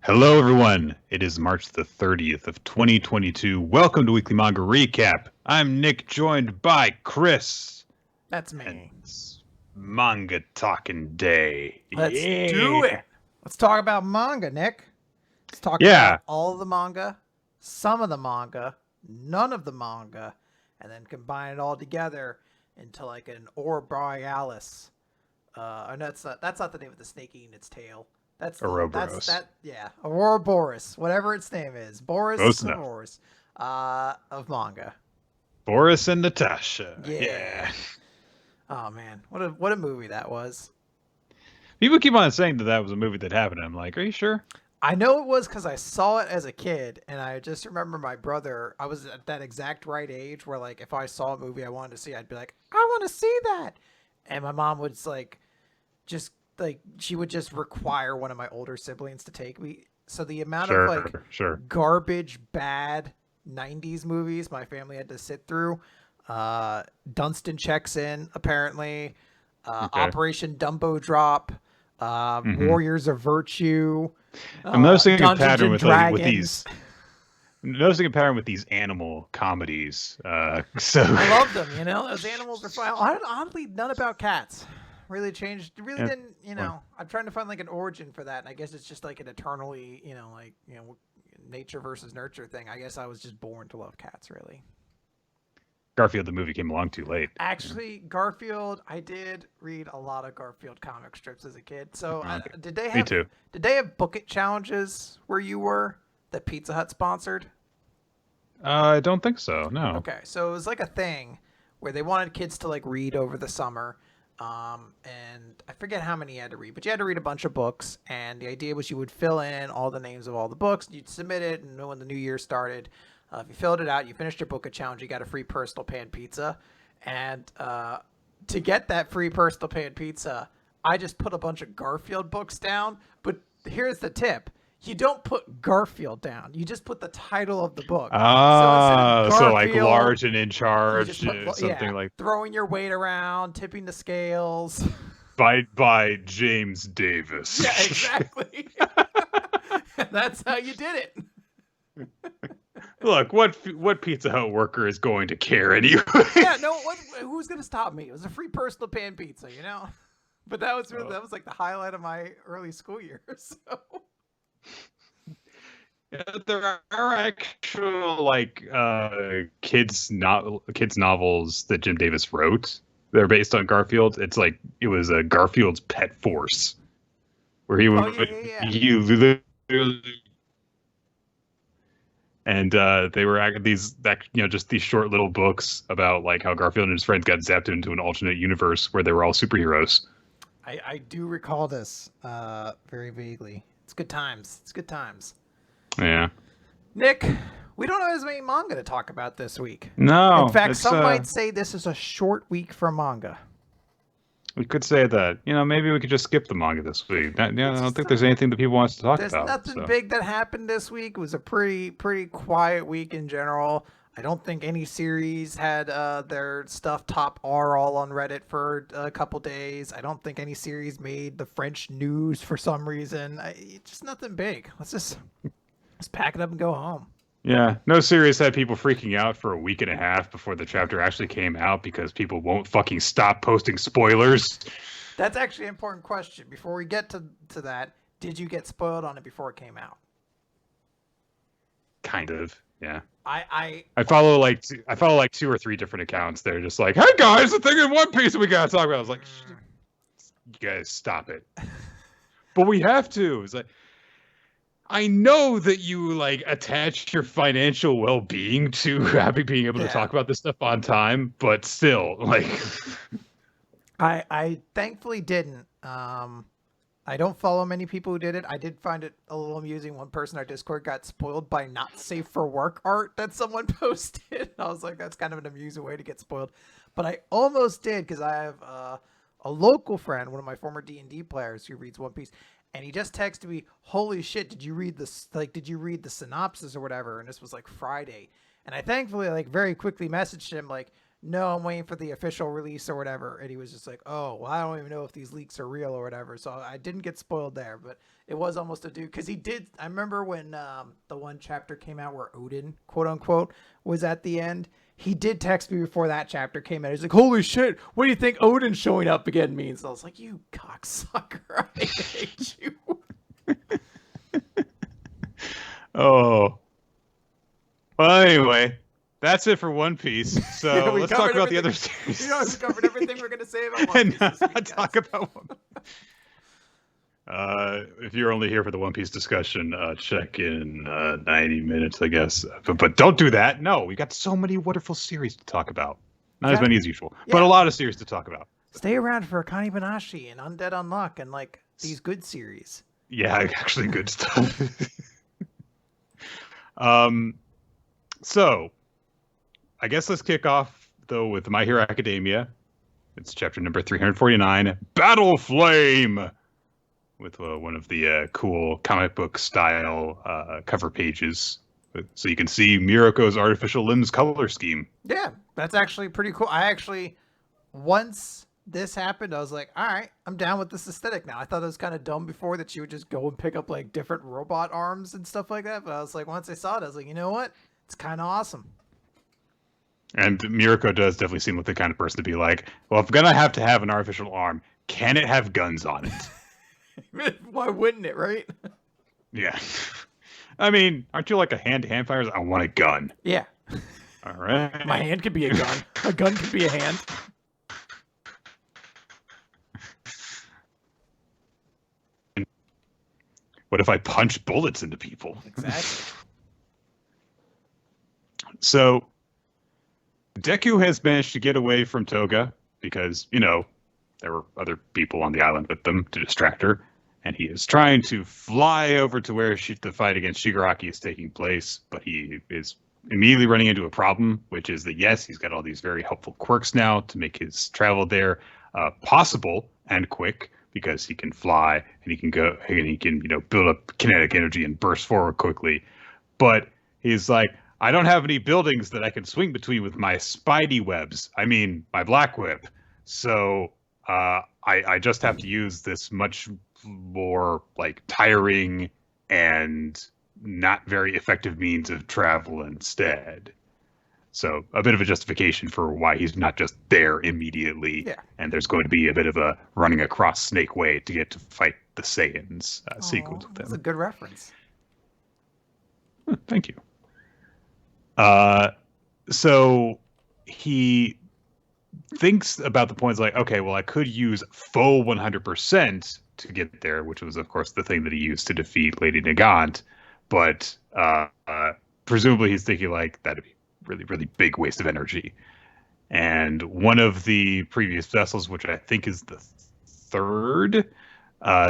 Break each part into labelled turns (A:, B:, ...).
A: Hello, everyone. It is March the 30th of 2022. Welcome to Weekly Manga Recap. I'm Nick, joined by Chris.
B: That's me.
A: And it's Manga Talking Day.
B: Let's do it. Let's talk about manga, Nick. Let's talk
A: Yeah.
B: about all of the manga, some of the manga, none of the manga, and then combine it all together into like an Aurora Borealis. And that's not the name of the snake eating its tail. That's
A: Ouroboros.
B: Aurora Boris, whatever its name is. Boris of manga.
A: Boris and Natasha.
B: Yeah. Oh man, what a movie that was.
A: People keep on saying that was a movie that happened. I'm like, are you sure?
B: I know it was because I saw it as a kid, and I just remember my brother. I was at that exact right age where, like, if I saw a movie I wanted to see, I'd be like, I want to see that. And my mom would she would just require one of my older siblings to take me. So the amount of garbage, bad 90s movies my family had to sit through. Dunstan Checks In, apparently. Operation Dumbo Drop. Warriors of Virtue.
A: I'm noticing a
B: Dungeons
A: pattern
B: and
A: with these. I'm noticing a pattern with these animal comedies. So
B: I love them. You know, those animals are fine. Oddly, none about cats. Really changed. Really didn't. You know, I'm trying to find like an origin for that, and I guess it's just like an eternally, nature versus nurture thing. I guess I was just born to love cats. Really.
A: Garfield the movie came along too late.
B: Actually, Garfield, I did read a lot of Garfield comic strips as a kid. So did they have?
A: Me too.
B: Did they have book it challenges where you were that Pizza Hut sponsored?
A: I don't think so. No.
B: Okay, so it was like a thing where they wanted kids to like read over the summer, and I forget how many you had to read, but you had to read a bunch of books. And the idea was you would fill in all the names of all the books, you'd submit it, and when the new year started. If you filled it out, you finished your book of challenge, you got a free personal pan pizza. And to get that free personal pan pizza, I just put a bunch of Garfield books down. But here's the tip. You don't put Garfield down. You just put the title of the book.
A: So like large and in charge, something like
B: throwing your weight around, tipping the scales.
A: By James Davis.
B: Yeah, exactly. That's how you did it.
A: Look, what Pizza Hut worker is going to care anyway?
B: Yeah, no. Who's going to stop me? It was a free personal pan pizza, you know. But that was like the highlight of my early school years. So.
A: Yeah, there are actual like kids novels that Jim Davis wrote. They're based on Garfield. It was Garfield's Pet Force, where he literally. And they were just these short little books about like how Garfield and his friends got zapped into an alternate universe where they were all superheroes.
B: I do recall this very vaguely. It's good times.
A: Yeah.
B: Nick, we don't have as many manga to talk about this week.
A: No.
B: In fact, some might say this is a short week for manga.
A: We could say that. Maybe we could just skip the manga this week. I don't think there's anything that people want us to talk about.
B: There's nothing big that happened this week. It was a pretty quiet week in general. I don't think any series had their stuff top R all on Reddit for a couple days. I don't think any series made the French news for some reason. Just nothing big. Let's pack it up and go home.
A: Yeah, no series had people freaking out for a week and a half before the chapter actually came out because people won't fucking stop posting spoilers.
B: That's actually an important question. Before we get to that, did you get spoiled on it before it came out?
A: Kind of, yeah.
B: I
A: follow like 2 or 3 different accounts. They're just like, "Hey guys, the thing in One Piece that we gotta talk about." I was like, "You guys, stop it!" But we have to. It's like, I know that you like attach your financial well-being to being able to talk about this stuff on time, but still, like,
B: I thankfully didn't. I don't follow many people who did it. I did find it a little amusing. One person in our Discord got spoiled by not safe for work art that someone posted. I was like, that's kind of an amusing way to get spoiled. But I almost did because I have a local friend, one of my former D&D players who reads One Piece, and he just texted me, "Holy shit, did you read this? Like, did you read the synopsis or whatever?" And this was like Friday, and I thankfully like very quickly messaged him like, "No, I'm waiting for the official release or whatever." And he was just like, "Oh, well, I don't even know if these leaks are real or whatever." So I didn't get spoiled there, but it was almost a dude because he did. I remember when the one chapter came out where Odin, quote unquote, was at the end. He did text me before that chapter came out. He's like, "Holy shit, what do you think Odin showing up again means?" I was like, "You cocksucker, I hate you."
A: Oh. Well, anyway, that's it for One Piece. So
B: Yeah,
A: let's talk about the other series.
B: We covered everything we're going to say about One
A: And
B: Piece this week,
A: talk
B: guys.
A: about One if you're only here for the One Piece discussion, check in 90 minutes, I guess. But don't do that. No, we got so many wonderful series to talk about. Not as many as usual, but a lot of series to talk about.
B: Stay around for Akane-banashi and Undead Unluck and like these good series.
A: Yeah, actually good stuff. So I guess let's kick off though with My Hero Academia. It's chapter number 349, Battle Flame, with one of the cool comic book style cover pages. So you can see Miroko's artificial limbs color scheme.
B: Yeah, that's actually pretty cool. I actually, once this happened, I was like, all right, I'm down with this aesthetic now. I thought it was kind of dumb before that you would just go and pick up like different robot arms and stuff like that. But I was like, once I saw it, I was like, you know what? It's kind of awesome.
A: And Miroko does definitely seem like the kind of person to be like, well, if I'm going to have an artificial arm, can it have guns on it?
B: Why wouldn't it, right?
A: Yeah. I mean, aren't you like a hand-to-hand fighter? I want a gun.
B: Yeah.
A: All right.
B: My hand could be a gun. A gun could be a hand.
A: What if I punch bullets into people?
B: Exactly.
A: So, Deku has managed to get away from Toga because, you know, there were other people on the island with them to distract her. And he is trying to fly over to where the fight against Shigaraki is taking place. But he is immediately running into a problem, which is that, yes, he's got all these very helpful quirks now to make his travel there possible and quick, because he can fly and he can go and he can, you know, build up kinetic energy and burst forward quickly. But he's like, I don't have any buildings that I can swing between with my spidey webs. I mean, my black whip. So I just have to use this much more like tiring and not very effective means of travel instead. So a bit of a justification for why he's not just there immediately.
B: Yeah.
A: And there's going to be a bit of a running across Snake Way to get to fight the Saiyans sequence with them.
B: That's a good reference.
A: Thank you. So he thinks about the points like, okay, well, I could use faux 100% to get there, which was, of course, the thing that he used to defeat Lady Nagant. But presumably he's thinking like, that'd be really, really big waste of energy. And one of the previous vessels, which I think is the third,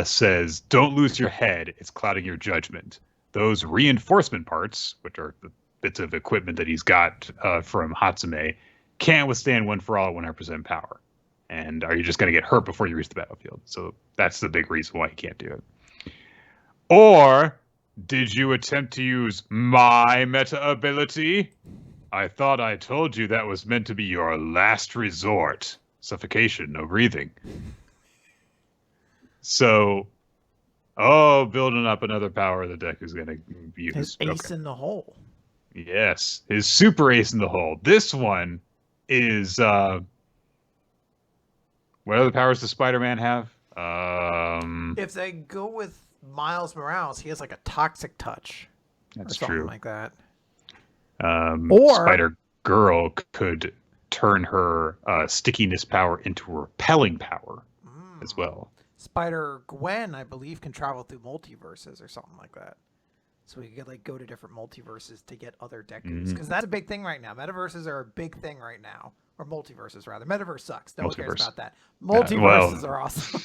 A: says, don't lose your head. It's clouding your judgment. Those reinforcement parts, which are the bits of equipment that he's got from Hatsume, can't withstand one for all at 100% power. And are you just going to get hurt before you reach the battlefield? So that's the big reason why he can't do it. Or did you attempt to use my meta ability? I thought I told you that was meant to be your last resort. Suffocation, no breathing. So, building up another power the deck is going to use.
B: His ace in the hole.
A: Yes, his super ace in the hole. This one is what other powers does Spider-Man have?
B: If they go with Miles Morales, he has like a toxic touch.
A: That's
B: or something
A: true.
B: like that.
A: Or Spider-Girl could turn her stickiness power into a repelling power as well.
B: Spider-Gwen, I believe, can travel through multiverses or something like that. So we could like go to different multiverses to get other Dekus. Because that's a big thing right now. Metaverses are a big thing right now. Or multiverses, rather. Metaverse sucks. No one cares about that. Multiverses are awesome.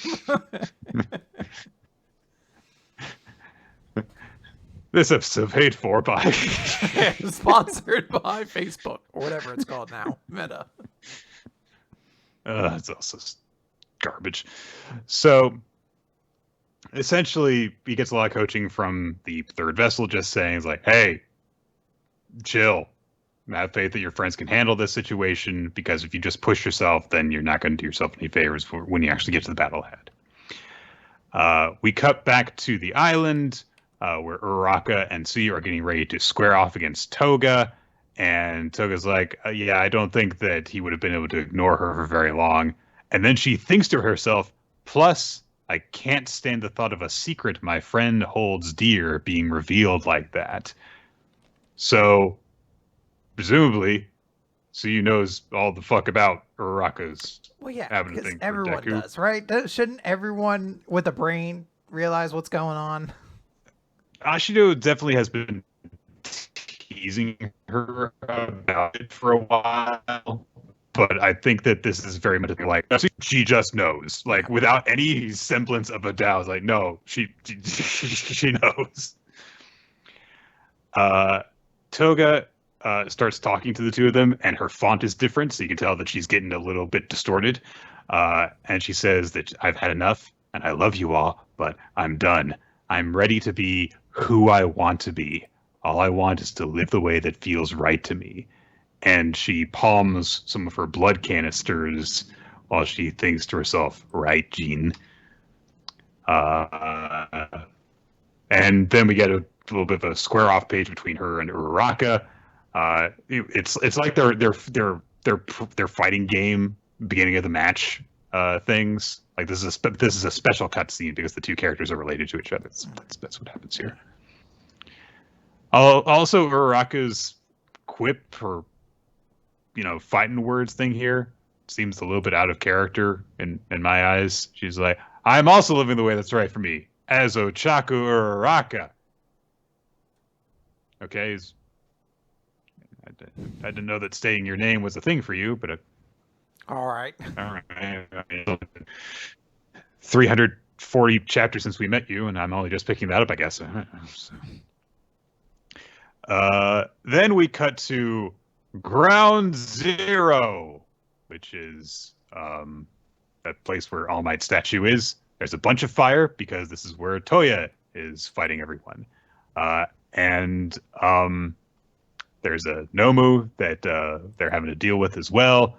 A: This episode paid for by
B: sponsored by Facebook or whatever it's called now, Meta.
A: It's also garbage. So essentially, he gets a lot of coaching from the third vessel, just saying, "It's like, hey, chill. Have faith that your friends can handle this situation, because if you just push yourself, then you're not going to do yourself any favors when you actually get to the battlehead." We cut back to the island where Uraraka and Tsuyu are getting ready to square off against Toga. And Toga's like, yeah, I don't think that he would have been able to ignore her for very long. And then she thinks to herself, plus, I can't stand the thought of a secret my friend holds dear being revealed like that. So, presumably, Tsuyu knows all the fuck about Uraraka's having a thing for
B: everyone
A: Deku.
B: does, right? Shouldn't everyone with a brain realize what's going on?
A: Ashido definitely has been teasing her about it for a while, but I think that this is very much like she just knows, like without any semblance of a doubt. Like, no, she knows. Toga starts talking to the two of them, and her font is different, so you can tell that she's getting a little bit distorted. And she says that I've had enough, and I love you all, but I'm done. I'm ready to be who I want to be. All I want is to live the way that feels right to me. And she palms some of her blood canisters while she thinks to herself, right, Jean? And then we get a little bit of a square off page between her and Uraraka. It's like their fighting game beginning of the match things. Like this is a special cutscene because the two characters are related to each other. That's what happens here. Also, Uraraka's quip or fighting words thing here seems a little bit out of character in my eyes. She's like, I'm also living the way that's right for me as Ochaku Uraraka. Okay, I didn't know that stating your name was a thing for you, but
B: all right.
A: 340 chapters since we met you, and I'm only just picking that up, I guess. Then we cut to Ground Zero, which is that place where All Might's statue is. There's a bunch of fire because this is where Toya is fighting everyone. And there's a Nomu that they're having to deal with as well.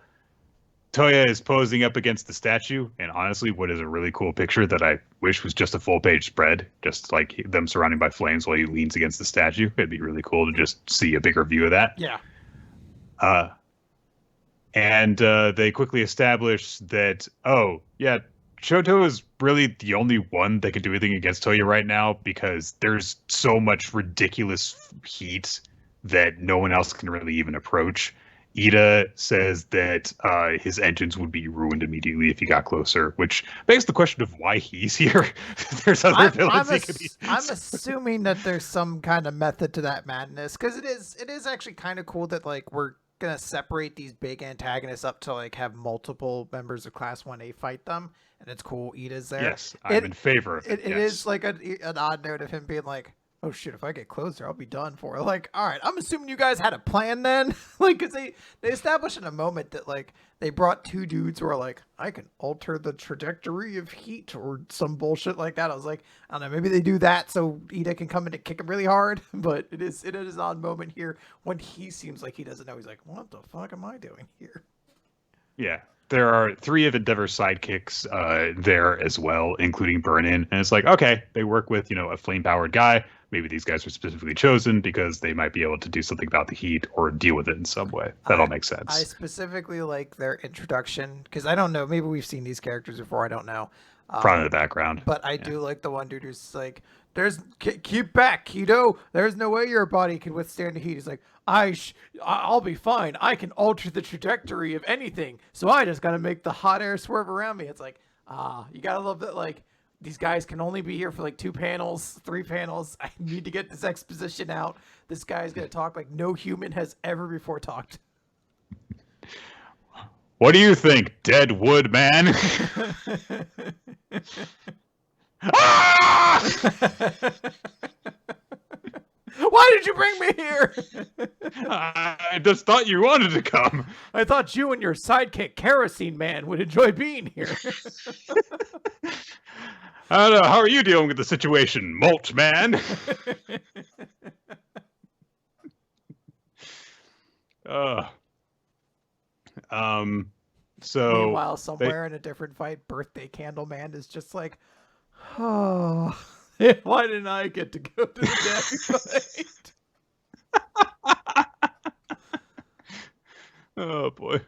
A: Toya is posing up against the statue, and honestly, what is a really cool picture that I wish was just a full-page spread, just like them surrounded by flames while he leans against the statue. It'd be really cool to just see a bigger view of that.
B: Yeah.
A: And they quickly establish that, Shoto is really the only one that can do anything against Toya right now because there's so much ridiculous heat that no one else can really even approach. Ida says that his engines would be ruined immediately if he got closer, which begs the question of why he's here. There's other villains he could be.
B: I'm assuming that there's some kind of method to that madness, because it is actually kind of cool that like we're gonna separate these big antagonists up to like have multiple members of Class 1A fight them, and it's cool. Ida's there.
A: Yes, I'm in favor of it.
B: It is like an odd note of him being like, oh shit, if I get closer, I'll be done for. Like, all right, I'm assuming you guys had a plan then. Like, because they established in a moment that, like, they brought two dudes who are like, I can alter the trajectory of heat or some bullshit like that. I was like, I don't know, maybe they do that so Ida can come in and kick him really hard. But it is an odd moment here when he seems like he doesn't know. He's like, what the fuck am I doing here?
A: Yeah. There are 3 of Endeavor's sidekicks there as well, including Burn-In. And it's like, okay, they work with, a flame-powered guy. Maybe these guys were specifically chosen because they might be able to do something about the heat or deal with it in some way. That all makes sense.
B: I specifically like their introduction because I don't know. Maybe we've seen these characters before. I don't know.
A: Front of the background.
B: But I do like the one dude who's like, keep back, Kido. There's no way your body can withstand the heat. He's like, I'll be fine. I can alter the trajectory of anything. So I just got to make the hot air swerve around me. It's like, you got to love that. Like, these guys can only be here for like 2 panels, 3 panels. I need to get this exposition out. This guy's going to talk like no human has ever before talked.
A: What do you think, dead wood man?
B: did you bring me here?
A: I just thought you wanted to come.
B: I thought you and your sidekick, Kerosene Man, would enjoy being here.
A: I don't know. How are you dealing with the situation, Mulch Man? So
B: meanwhile, somewhere in a different fight, Birthday Candle Man is just like, oh, why didn't I get to go to the Daffy fight?
A: Oh boy.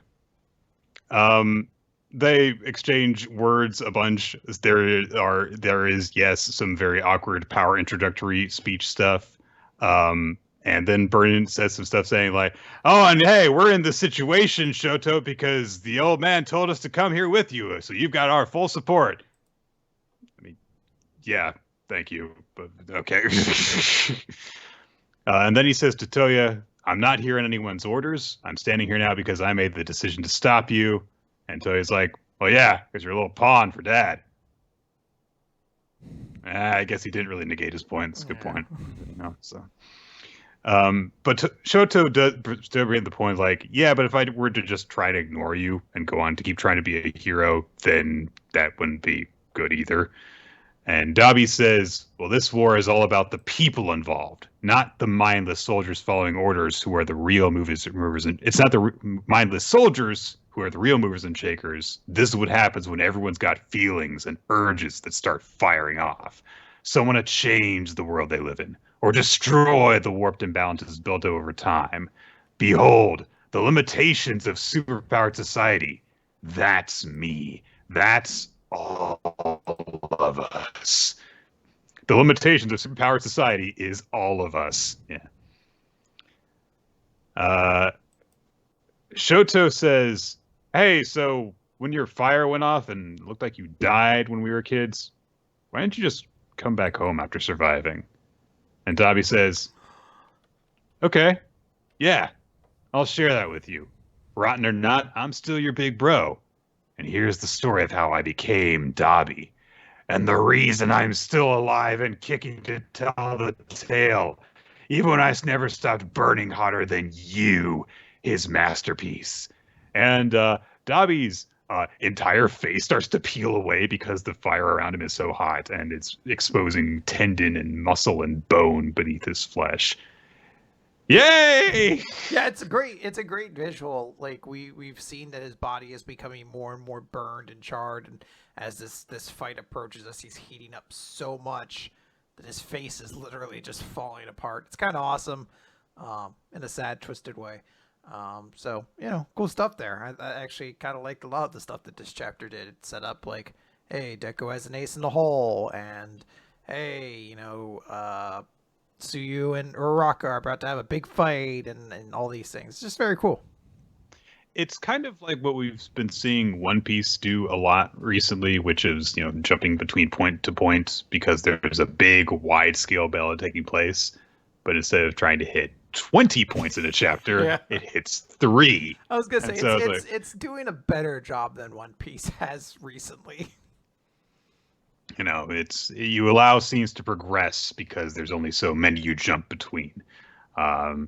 A: They exchange words a bunch. There is yes some very awkward power introductory speech stuff. And then Burn says some stuff saying like, "Oh, and hey, we're in this situation, Shoto, because the old man told us to come here with you, so you've got our full support." I mean, yeah, thank you, but okay. And then he says to Toya, "I'm not here on anyone's orders. I'm standing here now because I made the decision to stop you." And Toya's like, "Well, yeah, because you're a little pawn for Dad." I guess he didn't really negate his point. That's a good point. So. But Shoto does still bring the point like, yeah, but if I were to just try to ignore you and go on to keep trying to be a hero, then that wouldn't be good either. And Dabi says, well, this war is all about the people involved, not the mindless soldiers following orders who are the real movers. And it's not the mindless soldiers who are the real movers and shakers. This is what happens when everyone's got feelings and urges that start firing off. Someone to change the world they live in, or destroy the warped imbalances built over time. Behold, the limitations of superpowered society. That's me. That's all of us. The limitations of superpowered society is all of us. Yeah. Shoto says, hey, so when your fire went off and it looked like you died when we were kids, why didn't you just come back home after surviving? And Dabi says, okay, yeah, I'll share that with you. Rotten or not, I'm still your big bro. And here's the story of how I became Dabi. And the reason I'm still alive and kicking to tell the tale, even when I never stopped burning hotter than you, his masterpiece. And Dabi's entire face starts to peel away because the fire around him is so hot and it's exposing tendon and muscle and bone beneath his flesh. Yay!
B: Yeah, it's a great visual. Like we've seen that his body is becoming more and more burned and charred, and as this fight approaches us, he's heating up so much that his face is literally just falling apart. It's kind of awesome, in a sad, twisted way. So, cool stuff there. I actually kind of liked a lot of the stuff that this chapter did. It set up like, hey, Deku has an ace in the hole, and hey, Tsuyu and Uraraka are about to have a big fight, and all these things. It's just very cool.
A: It's kind of like what we've been seeing One Piece do a lot recently, which is, jumping between point to point because there's a big wide scale battle taking place. But instead of trying to hit 20 points in a chapter, It hits 3.
B: I was gonna say it's doing a better job than One Piece has recently.
A: You allow scenes to progress because there's only so many you jump between. I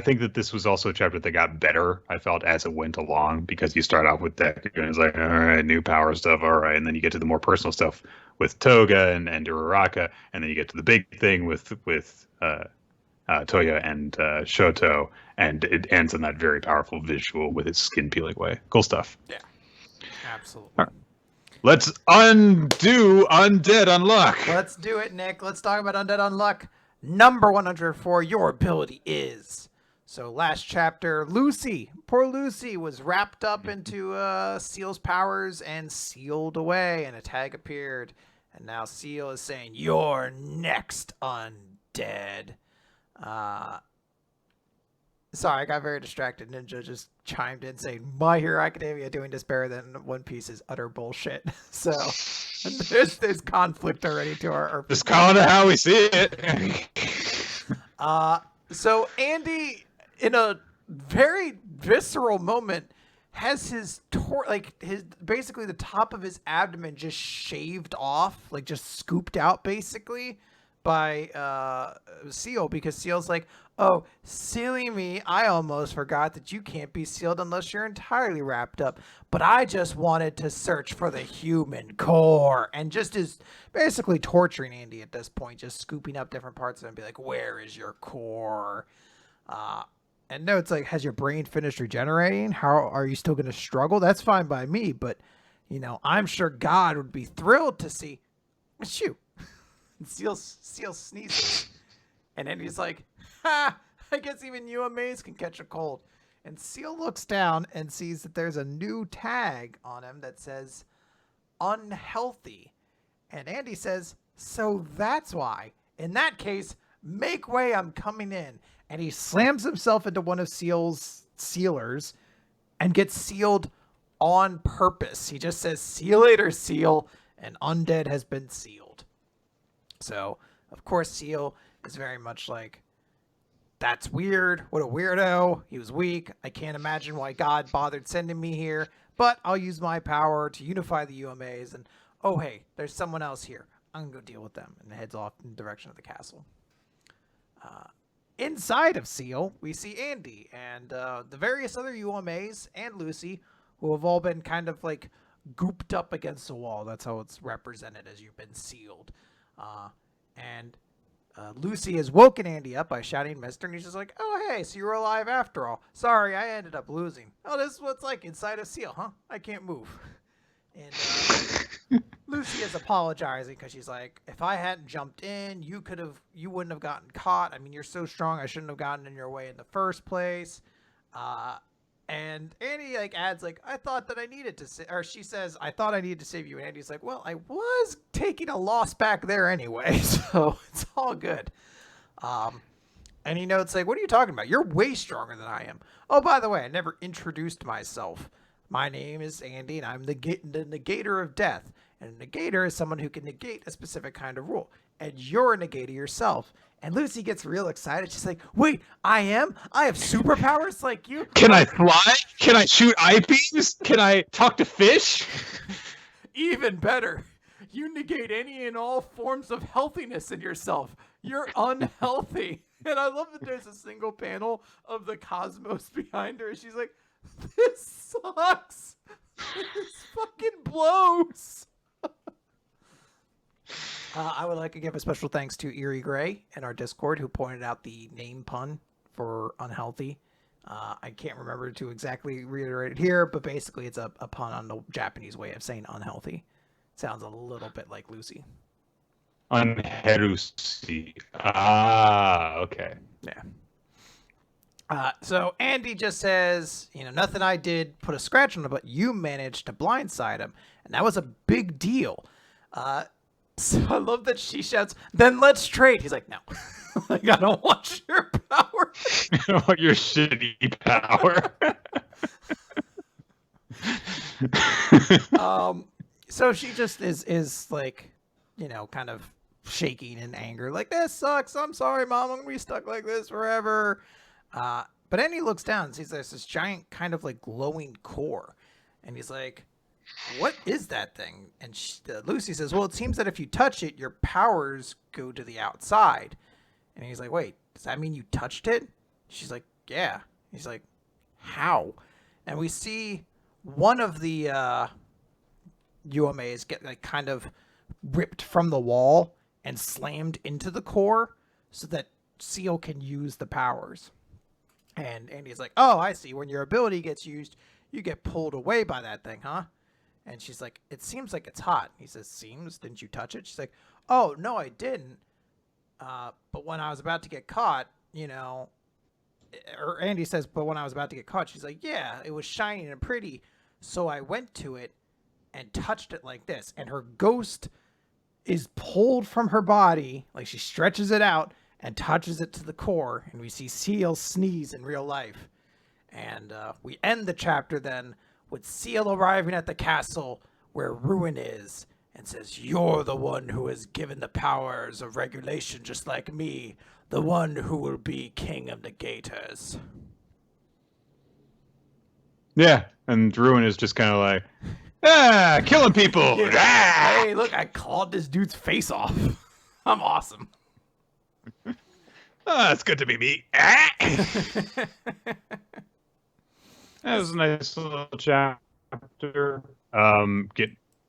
A: think that this was also a chapter that got better, I felt, as it went along, because you start off with Deku and it's like, all right, new power stuff, all right, and then you get to the more personal stuff with Toga and Uraraka, and then you get to the big thing with Toya and Shoto, and it ends on that very powerful visual with its skin peeling way. Cool stuff.
B: Yeah, absolutely.
A: All right. Let's undo Undead Unluck.
B: Let's do it, Nick. Let's talk about Undead Unluck. Number 104, your ability is. So last chapter, poor Lucy was wrapped up into Seal's powers and sealed away, and a tag appeared. And now Seal is saying, you're next, Undead. Sorry, I got very distracted. Ninja just chimed in saying, My Hero Academia doing this better than One Piece is utter bullshit. So there's conflict already to our
A: just calling it how we see it.
B: So Andy, in a very visceral moment, has his basically the top of his abdomen just shaved off, like just scooped out basically. by Seal, because Seal's like, oh, silly me, I almost forgot that you can't be sealed unless you're entirely wrapped up. But I just wanted to search for the human core. And just is basically torturing Andy at this point, just scooping up different parts of him and be like, where is your core? And no, it's like, has your brain finished regenerating? How are you still going to struggle? That's fine by me, but, I'm sure God would be thrilled to see. Shoo. And Seal sneezes. And then he's like, ha, I guess even UMAs can catch a cold. And Seal looks down and sees that there's a new tag on him that says unhealthy. And Andy says, so that's why. In that case, make way, I'm coming in. And he slams himself into one of Seal's sealers and gets sealed on purpose. He just says, see you later, Seal. And Undead has been sealed. So, of course, Seal is very much like, that's weird. What a weirdo. He was weak. I can't imagine why God bothered sending me here. But I'll use my power to unify the UMAs. And, oh, hey, there's someone else here. I'm going to go deal with them. And heads off in the direction of the castle. Inside of Seal, we see Andy and the various other UMAs and Lucy, who have all been kind of like gooped up against the wall. That's how it's represented, as you've been sealed. And Lucy has woken Andy up by shouting Mister, and he's just like, oh, hey, so you're alive after all. Sorry, I ended up losing. Oh, this is what it's like inside a seal, huh? I can't move. And Lucy is apologizing because she's like, if I hadn't jumped in, you wouldn't have gotten caught. I mean, you're so strong, I shouldn't have gotten in your way in the first place. And Andy adds I thought that I needed to or she says, I thought I needed to save you. And Andy's like, well, I was taking a loss back there anyway, so it's all good. And he notes what are you talking about? You're way stronger than I am. Oh, by the way, I never introduced myself. My name is Andy, and I'm the negator of death. And a negator is someone who can negate a specific kind of rule. And you're a negator yourself. And Lucy gets real excited. She's like, wait, I am? I have superpowers like you?
A: Can I fly? Can I shoot eye beams? Can I talk to fish?
B: Even better. You negate any and all forms of healthiness in yourself. You're unhealthy. And I love that there's a single panel of the cosmos behind her. She's like, this sucks. This fucking blows. I would like to give a special thanks to Eerie Gray in our Discord, who pointed out the name pun for unhealthy. I can't remember to exactly reiterate it here, but basically it's a pun on the Japanese way of saying unhealthy. Sounds a little bit like Lucy.
A: Unherusi. Ah, okay.
B: Yeah. So Andy just says, nothing I did put a scratch on him, but you managed to blindside him. And that was a big deal. So I love that she shouts, then let's trade. He's like, no. I don't want your power.
A: I don't want your shitty power.
B: So she just is kind of shaking in anger. Like, this sucks. I'm sorry, Mom. I'm going to be stuck like this forever. But then he looks down and sees there's this giant kind of glowing core. And he's like, what is that thing? And Lucy says, well, it seems that if you touch it, your powers go to the outside. And he's like, wait, does that mean you touched it? She's like, yeah. He's like, how? And we see one of the UMAs get kind of ripped from the wall and slammed into the core so that Seal can use the powers. And Andy's like, oh, I see. When your ability gets used, you get pulled away by that thing, huh? And she's like, it seems like it's hot. He says, seems? Didn't you touch it? She's like, oh, no, I didn't. But when I was about to get caught, or Andy says, but when I was about to get caught, she's like, yeah, it was shiny and pretty. So I went to it and touched it like this. And her ghost is pulled from her body. She stretches it out and touches it to the core. And we see Seal sneeze in real life. And we end the chapter then with Seal arriving at the castle where Ruin is and says, you're the one who is given the powers of regulation just like me, the one who will be king of negators.
A: Yeah, and Ruin is just kind of killing people.
B: Yeah. Hey, look, I clawed this dude's face off. I'm awesome.
A: It's good to be me. Ah! That was a nice little chapter.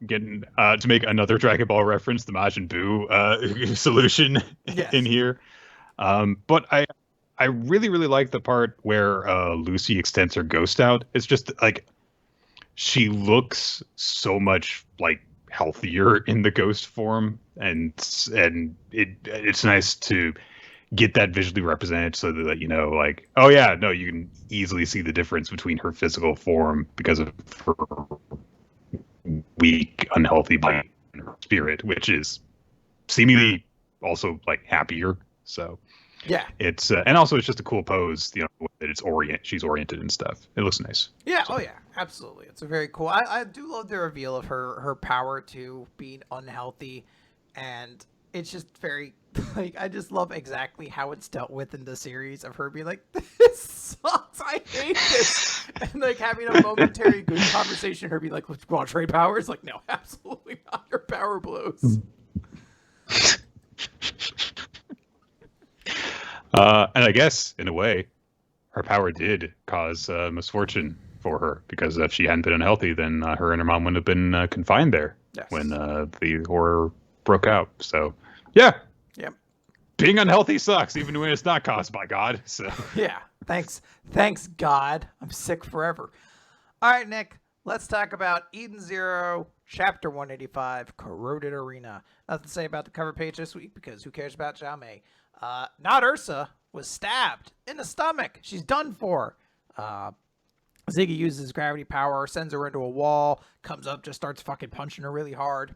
A: Getting to make another Dragon Ball reference, the Majin Buu solution
B: Yes.
A: in here. But I really really like the part where Lucy extends her ghost out. It's just like she looks so much like healthier in the ghost form, and it's nice to get that visually represented so that you know, like, oh yeah, no, you can easily see the difference between her physical form because of her weak, unhealthy body and her spirit, which is seemingly also like happier. So
B: Yeah.
A: it's and also it's just a cool pose, you know, that she's oriented and stuff. It looks nice.
B: Yeah.
A: So.
B: Oh yeah. Absolutely. It's a very cool. I do love the reveal of her power to being unhealthy, and it's just very like I just love exactly how it's dealt with in the series of her being like, this sucks, I hate this, and like having a momentary good conversation, her being like, let's go on trade powers, like, no, absolutely not, your power blows.
A: And I guess in a way her power did cause misfortune for her, because if she hadn't been unhealthy, then her and her mom wouldn't have been confined there when the horror broke out. So yeah.
B: Yep.
A: Being unhealthy sucks, even when it's not caused by God. So
B: yeah, thanks God, I'm sick forever. All right, Nick, let's talk about Eden Zero, Chapter 185, Corroded Arena. Nothing to say about the cover page this week, because who cares about Xiaomei? Not Ursa was stabbed in the stomach. She's done for. Ziggy uses gravity power, sends her into a wall, comes up, just starts fucking punching her really hard.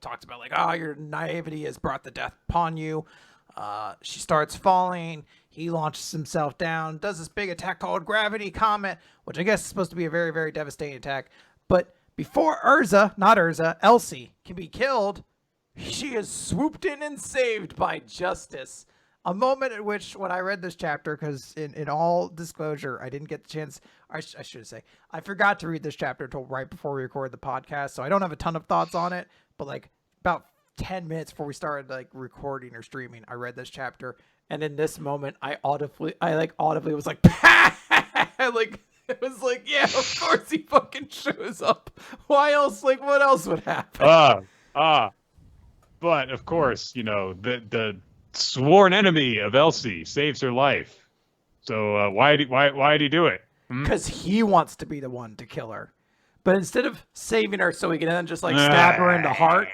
B: Talks about like, oh, your naivety has brought the death upon you. She starts falling. He launches himself down, does this big attack called Gravity Comet, which I guess is supposed to be a very, very devastating attack. But before Elsie can be killed, she is swooped in and saved by Justice. A moment at which, when I read this chapter, because in all disclosure, I didn't get the chance, I should say, I forgot to read this chapter until right before we recorded the podcast, so I don't have a ton of thoughts on it, but like about 10 minutes before we started like recording or streaming, I read this chapter, and in this moment, I audibly was like, like, it was like, yeah, of course he fucking shows up. Why else? Like, what else would happen?
A: But of course, you know, the sworn enemy of Elsie saves her life. So why did he do it?
B: Because he wants to be the one to kill her. But instead of saving her so he can then just like stab her in the heart,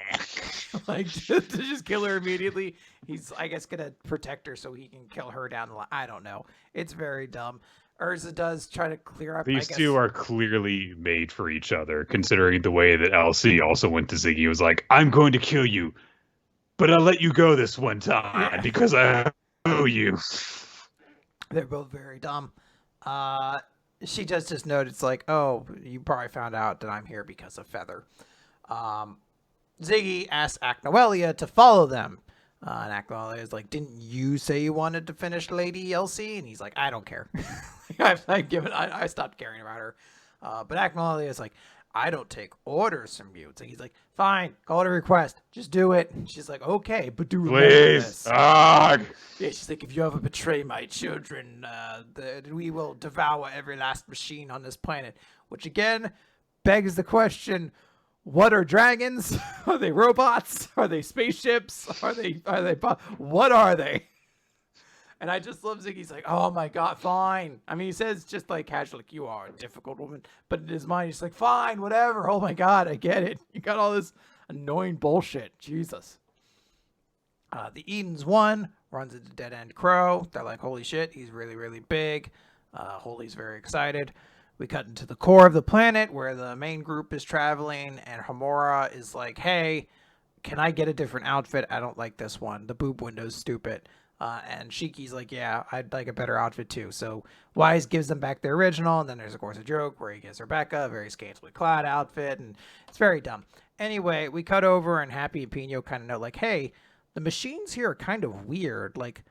B: like to just kill her immediately, he's, I guess, gonna protect her so he can kill her down the line. I don't know. It's very dumb. Urza does try to clear up.
A: These two are clearly made for each other, considering the way that Elsie also went to Ziggy. Was like, I'm going to kill you, but I'll let you go this one time because I owe you.
B: They're both very dumb. She does just note, it's like, oh, you probably found out that I'm here because of Feather. Ziggy asks Acnoelia to follow them. And Acnoelia is like, didn't you say you wanted to finish Lady Elsie? And he's like, I don't care. I stopped caring about her. But Acnoelia is like, I don't take orders from you. So he's like, fine, call it a request. Just do it. And she's like, okay, but do remember this. Yeah, she's like, if you ever betray my children, we will devour every last machine on this planet. Which again begs the question, what are dragons? Are they robots? Are they spaceships? What are they? And I just love Ziggy's like, oh my God, fine. I mean, he says just like casually, like, you are a difficult woman. But in his mind, he's like, fine, whatever. Oh my God, I get it. You got all this annoying bullshit. Jesus. The Edens 1 runs into Dead End Crow. They're like, holy shit, he's really, really big. Holy's very excited. We cut into the core of the planet where the main group is traveling. And Homura is like, hey, can I get a different outfit? I don't like this one. The boob window's stupid. And Shiki's like, yeah, I'd like a better outfit too. So Wise gives them back their original, and then there's, of course, a joke where he gives Rebecca a very scantily clad outfit, and it's very dumb. Anyway, we cut over, and Happy and Pino kind of know, like, hey, the machines here are kind of weird. Like,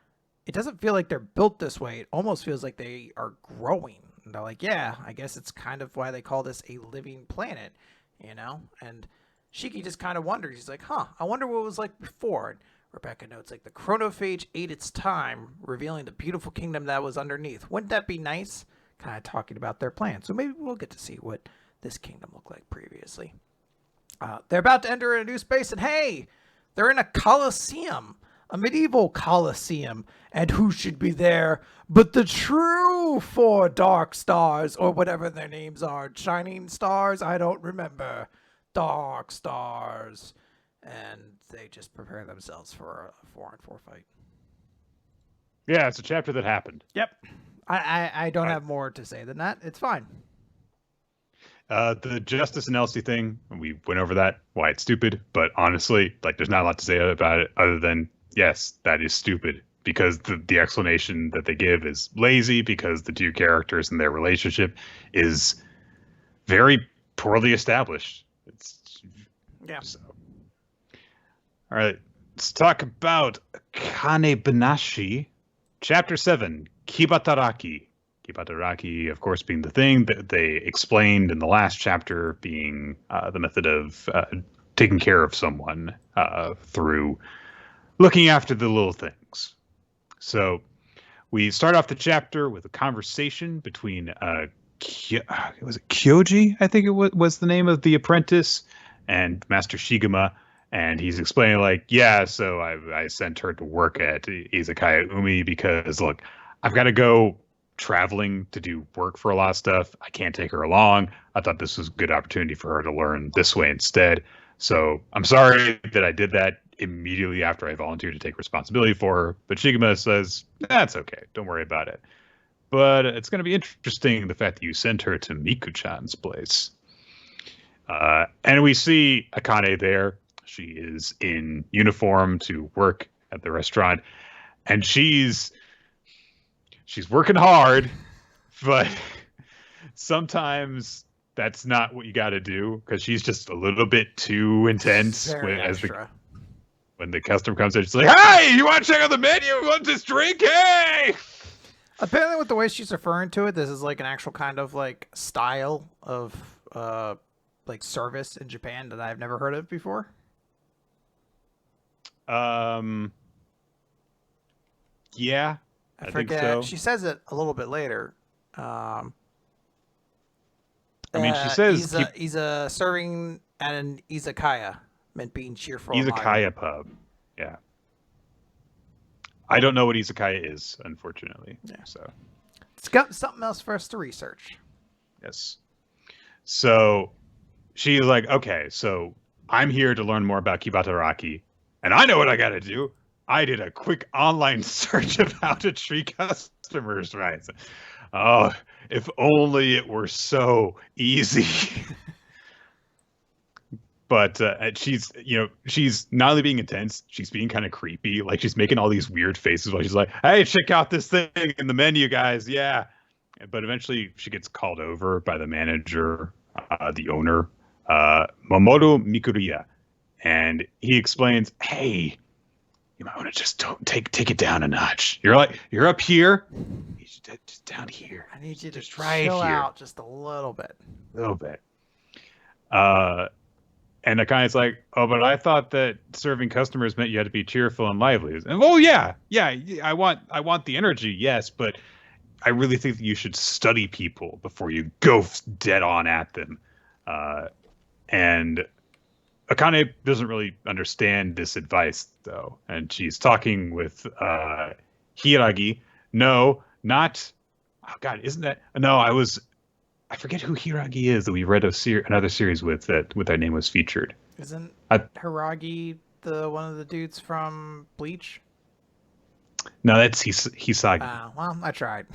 B: it doesn't feel like they're built this way. It almost feels like they are growing. And they're like, yeah, I guess it's kind of why they call this a living planet, you know? And Shiki just kind of wonders. He's like, I wonder what it was like before. Rebecca notes, like, the chronophage ate its time, revealing the beautiful kingdom that was underneath. Wouldn't that be nice? Kind of talking about their plan. So maybe we'll get to see what this kingdom looked like previously. They're about to enter a new space, and hey, they're in a coliseum, a medieval coliseum. And who should be there but the true 4 dark stars, or whatever their names are. Shining stars? I don't remember. Dark stars. And they just prepare themselves for a 4-on-4 fight.
A: Yeah, it's a chapter that happened.
B: Yep. I don't have more to say than that. It's fine.
A: The Justice and Elsie thing, we went over that, why it's stupid, but honestly, like, there's not a lot to say about it other than, yes, that is stupid, because the explanation that they give is lazy, because the 2 characters and their relationship is very poorly established.
B: Yeah.
A: So. All right, let's talk about Akane-banashi, Chapter 7, Kibataraki. Kibataraki, of course, being the thing that they explained in the last chapter, being the method of taking care of someone through looking after the little things. So we start off the chapter with a conversation between was it Kyoji? I think it was the name of the apprentice, and Master Shigema. And he's explaining, like, yeah, so I sent her to work at Izakaya Umi because, look, I've got to go traveling to do work for a lot of stuff. I can't take her along. I thought this was a good opportunity for her to learn this way instead. So I'm sorry that I did that immediately after I volunteered to take responsibility for her. But Shigema says, that's okay. Don't worry about it. But it's going to be interesting, the fact that you sent her to Miku-chan's place. And we see Akane there. She is in uniform to work at the restaurant, and she's working hard, but sometimes that's not what you got to do, because she's just a little bit too intense when the customer comes in. She's like, hey, you want to check out the menu? You want this drink? Hey!
B: Apparently with the way she's referring to it, this is like an actual kind of like style of like service in Japan that I've never heard of before.
A: Yeah,
B: I
A: think
B: forget.
A: so.
B: She says it a little bit later.
A: I mean, she says
B: he's serving at an izakaya, meant being cheerful.
A: Izakaya pub. Yeah. I don't know what izakaya is, unfortunately.
B: Yeah.
A: So
B: it's got something else for us to research.
A: Yes. So she's like, okay, so I'm here to learn more about Kibataraki, and I know what I got to do. I did a quick online search of how to treat customers right. Oh, if only it were so easy. But she's not only being intense, she's being kind of creepy. Like, she's making all these weird faces while she's like, hey, check out this thing in the menu, guys. Yeah. But eventually she gets called over by the manager, the owner, Mamoru Mikuriya. And he explains, hey, you might want to just take it down a notch. You're up here. You should just down here.
B: I need you to
A: just right
B: chill
A: here.
B: out just a little bit.
A: A little bit. And Akane's like, oh, but I thought that serving customers meant you had to be cheerful and lively. And, oh, yeah, I want the energy, yes, but I really think that you should study people before you go dead on at them. And Akane doesn't really understand this advice, though. And she's talking with Hiragi. No, not... Oh, God, isn't that... No, I forget who Hiragi is that we read another series with their name was featured.
B: Isn't Hiragi one of the dudes from Bleach?
A: No, that's Hisagi.
B: Well, I tried.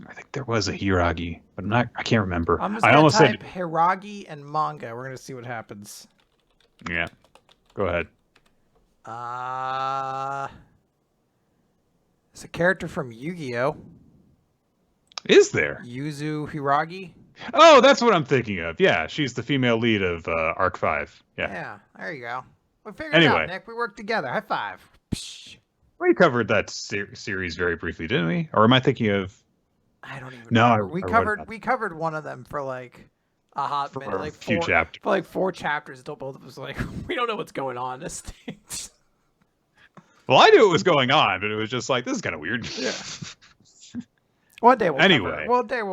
A: I think there was a Hiragi, but I can't remember.
B: I'm just gonna type Hiragi and manga. We're gonna see what happens.
A: Yeah, go ahead.
B: It's a character from Yu-Gi-Oh!
A: Is there?
B: Yuzu Hiragi?
A: Oh, that's what I'm thinking of. Yeah, she's the female lead of Arc 5. Yeah.
B: Yeah, there you go. We figured it out, Nick. We worked together. High five. Psh.
A: We covered that series very briefly, didn't we? Or am I thinking of...
B: I don't even remember. We covered one of them for like a hot minute. Like
A: few chapters.
B: For like 4 chapters until both of us were like, we don't know what's going on in this thing.
A: Well, I knew it was going on, but it was just like, this is kind of weird.
B: Yeah. One day we'll
A: Anyway.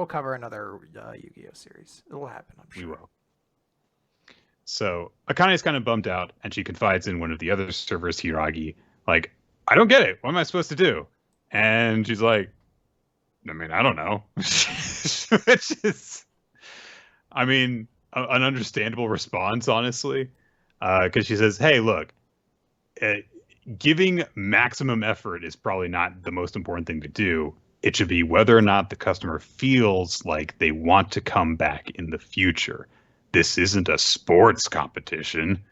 B: cover another Yu-Gi-Oh series. It will happen, I'm sure.
A: We will. So Akane is kind of bummed out, and she confides in one of the other servers, Hiragi, like, I don't get it. What am I supposed to do? And she's like, I mean, I don't know. Which is, I mean, an understandable response, honestly. Because she says, hey, look, giving maximum effort is probably not the most important thing to do. It should be whether or not the customer feels like they want to come back in the future. This isn't a sports competition.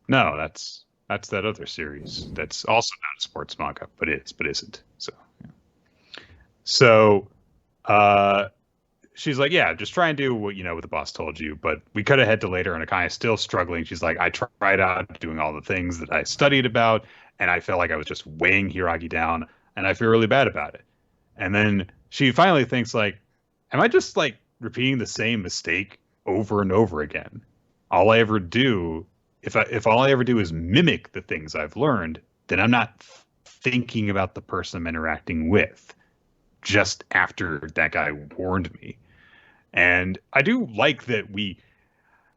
A: No, that's that other series. That's also not a sports manga, but isn't. So, yeah. So, she's like, yeah, just try and do what the boss told you. But we cut ahead to later, and Akane is still struggling. She's like, I tried out doing all the things that I studied about, and I felt like I was just weighing Hiragi down, and I feel really bad about it. And then she finally thinks, like, am I just like repeating the same mistake over and over again? All I ever do, if all I ever do is mimic the things I've learned, then I'm not thinking about the person I'm interacting with just after that guy warned me. And I do like that we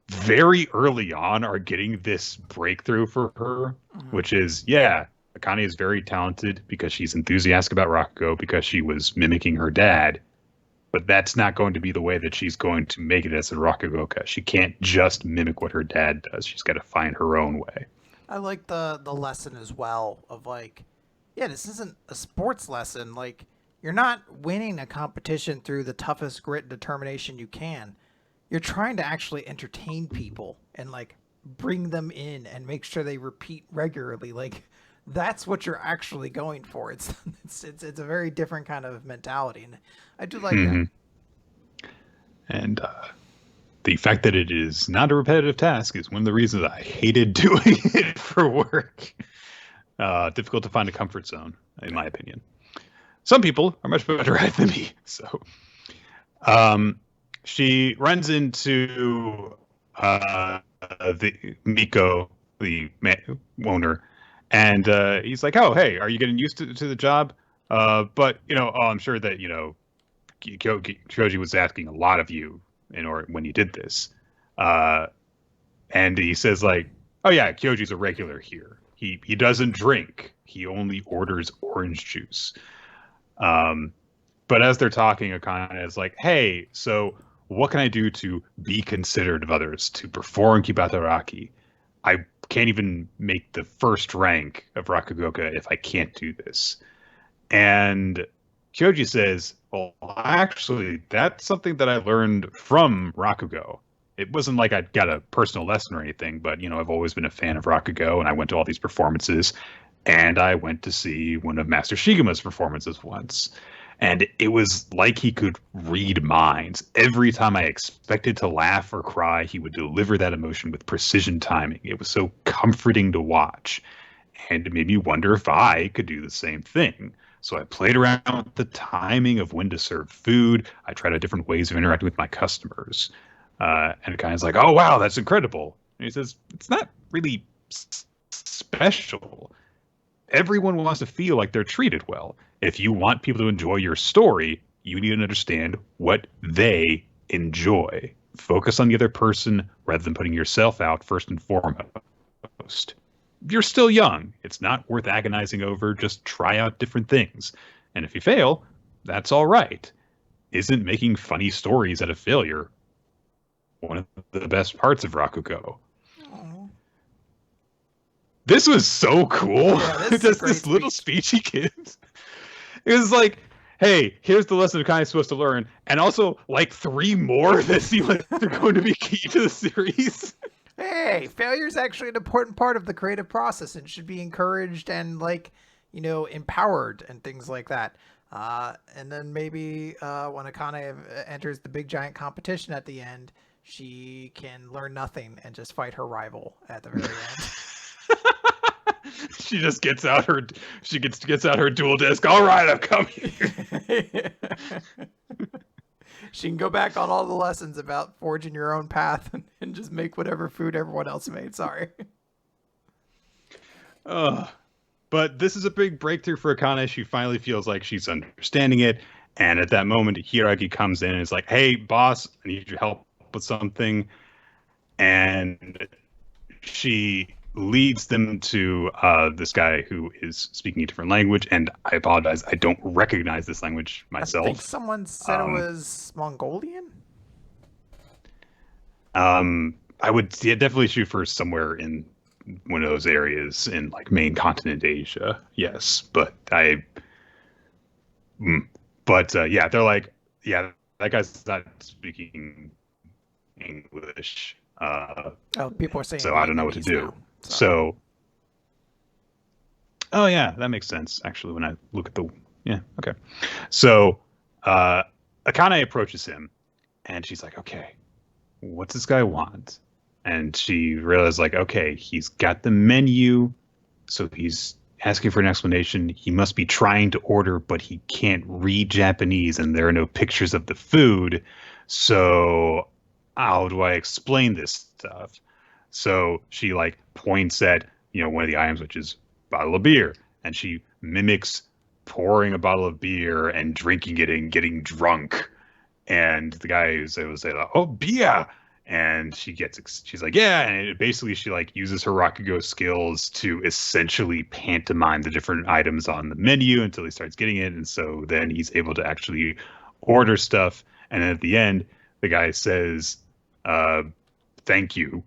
A: very early on are getting this breakthrough for her, which is, yeah, Akane is very talented because she's enthusiastic about Rakugo because she was mimicking her dad. But that's not going to be the way that she's going to make it as a Rakugoka. She can't just mimic what her dad does. She's got to find her own way.
B: I like the lesson as well of like, yeah, this isn't a sports lesson. Like, you're not winning a competition through the toughest grit and determination you can. You're trying to actually entertain people and like bring them in and make sure they repeat regularly. Like, that's what you're actually going for. It's a very different kind of mentality, and I do like that.
A: And the fact that it is not a repetitive task is one of the reasons I hated doing it for work. Difficult to find a comfort zone, in my opinion. Some people are much better at it than me. So, she runs into the Miko, the owner, and he's like, "Oh, hey, are you getting used to the job?" But I'm sure that Kyoji was asking a lot of you when you did this. And he says like, "Oh yeah, Kyoji's a regular here. He doesn't drink. He only orders orange juice." But as they're talking, Akane is like, "Hey, so what can I do to be considerate of others, to perform Kibataraki? I can't even make the first rank of Rakugoka if I can't do this." And Kyoji says, "Well, actually, that's something that I learned from Rakugo. It wasn't like I got a personal lesson or anything, but, I've always been a fan of Rakugo, and I went to all these performances, and I went to see one of Master Shigemo's performances once. And it was like he could read minds. Every time I expected to laugh or cry, he would deliver that emotion with precision timing. It was so comforting to watch. And it made me wonder if I could do the same thing. So I played around with the timing of when to serve food. I tried out different ways of interacting with my customers." And Akane's like, "Oh, wow, that's incredible." And he says, "It's not really special. Everyone wants to feel like they're treated well. If you want people to enjoy your story, you need to understand what they enjoy. Focus on the other person rather than putting yourself out first and foremost. You're still young. It's not worth agonizing over. Just try out different things. And if you fail, that's all right. Isn't making funny stories out of failure one of the best parts of Rakugo?" This was so cool.
B: Yeah,
A: Just this little speech he gives. It was like, hey, here's the lesson Akane's supposed to learn, and also like 3 more that seem like they're going to be key to the series.
B: Hey, failure is actually an important part of the creative process and should be encouraged and empowered and things like that. And then maybe when Akane enters the big giant competition at the end, she can learn nothing and just fight her rival at the very end.
A: She just gets out her dual disc. All right, I've come here.
B: She can go back on all the lessons about forging your own path and just make whatever food everyone else made. Sorry.
A: Ugh. But this is a big breakthrough for Akane. She finally feels like she's understanding it. And at that moment, Hiragi comes in and is like, hey, boss, I need your help with something. And she leads them to this guy who is speaking a different language. And I apologize, I don't recognize this language
B: I think
A: myself.
B: someone said it was Mongolian.
A: I would definitely shoot for somewhere in one of those areas in like main continent Asia. Yes, but yeah, they're like, yeah, that guy's not speaking English.
B: Oh, people are saying
A: So I don't know what to
B: Vietnamese
A: do.
B: now. Sorry.
A: So, oh yeah, that makes sense actually when I look at the, yeah, okay. So, Akane approaches him and she's like, okay, what's this guy want? And she realized like, okay, he's got the menu, so he's asking for an explanation. He must be trying to order, but he can't read Japanese and there are no pictures of the food. So how do I explain this stuff? So she like points at, one of the items, which is a bottle of beer, and she mimics pouring a bottle of beer and drinking it and getting drunk. And the guy was able to say, like, oh, beer. And she's like, yeah. And basically she like uses her Rakugo skills to essentially pantomime the different items on the menu until he starts getting it. And so then he's able to actually order stuff. And then at the end, the guy says, thank you.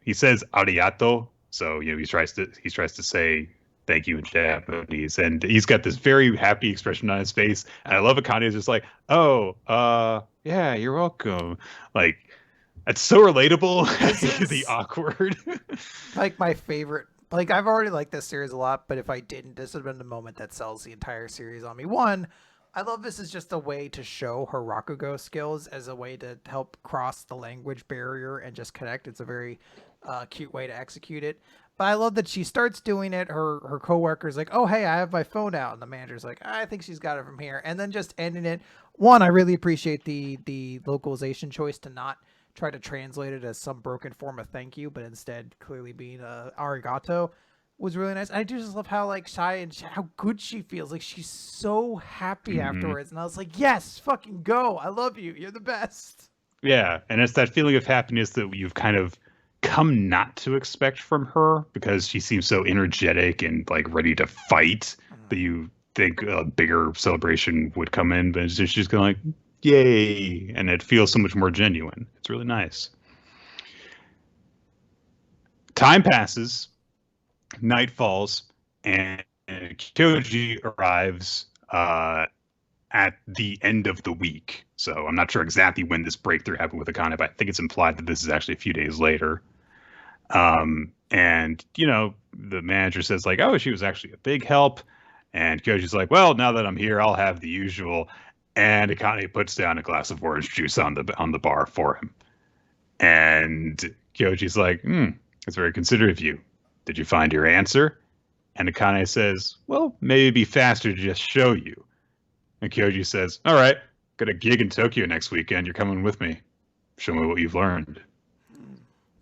A: He says arigato. So, he tries to say thank you in Japanese, and he's got this very happy expression on his face. And I love Akane is just like, oh, yeah, you're welcome. Like, that's so relatable. The awkward.
B: Like my favorite. Like I've already liked this series a lot, but if I didn't, this would have been the moment that sells the entire series on me. One, I love this as just a way to show her Rakugo skills as a way to help cross the language barrier and just connect. It's a very cute way to execute it. But I love that she starts doing it. Her coworker's like, "Oh, hey, I have my phone out," and the manager's like, "I think she's got it from here." And then just ending it. One, I really appreciate the localization choice to not try to translate it as some broken form of thank you, but instead clearly being arigato was really nice. I do just love how like shy and how good she feels. Like she's so happy afterwards, and I was like, "Yes, fucking go! I love you. You're the best."
A: Yeah, and it's that feeling of happiness that you've kind of come not to expect from her because she seems so energetic and like ready to fight that you think a bigger celebration would come in, but she's just going like, yay, and it feels so much more genuine. It's really nice. Time passes, night falls, and Kyoji arrives at the end of the week. So I'm not sure exactly when this breakthrough happened with Akane, but I think it's implied that this is actually a few days later. And the manager says like, oh, she was actually a big help. And Kyoji's like, well, now that I'm here, I'll have the usual. And Akane puts down a glass of orange juice on the bar for him. And Kyoji's like, it's very considerate of you. Did you find your answer? And Akane says, well, maybe it'd be faster to just show you. And Kyoji says, all right, got a gig in Tokyo next weekend. You're coming with me. Show me what you've learned.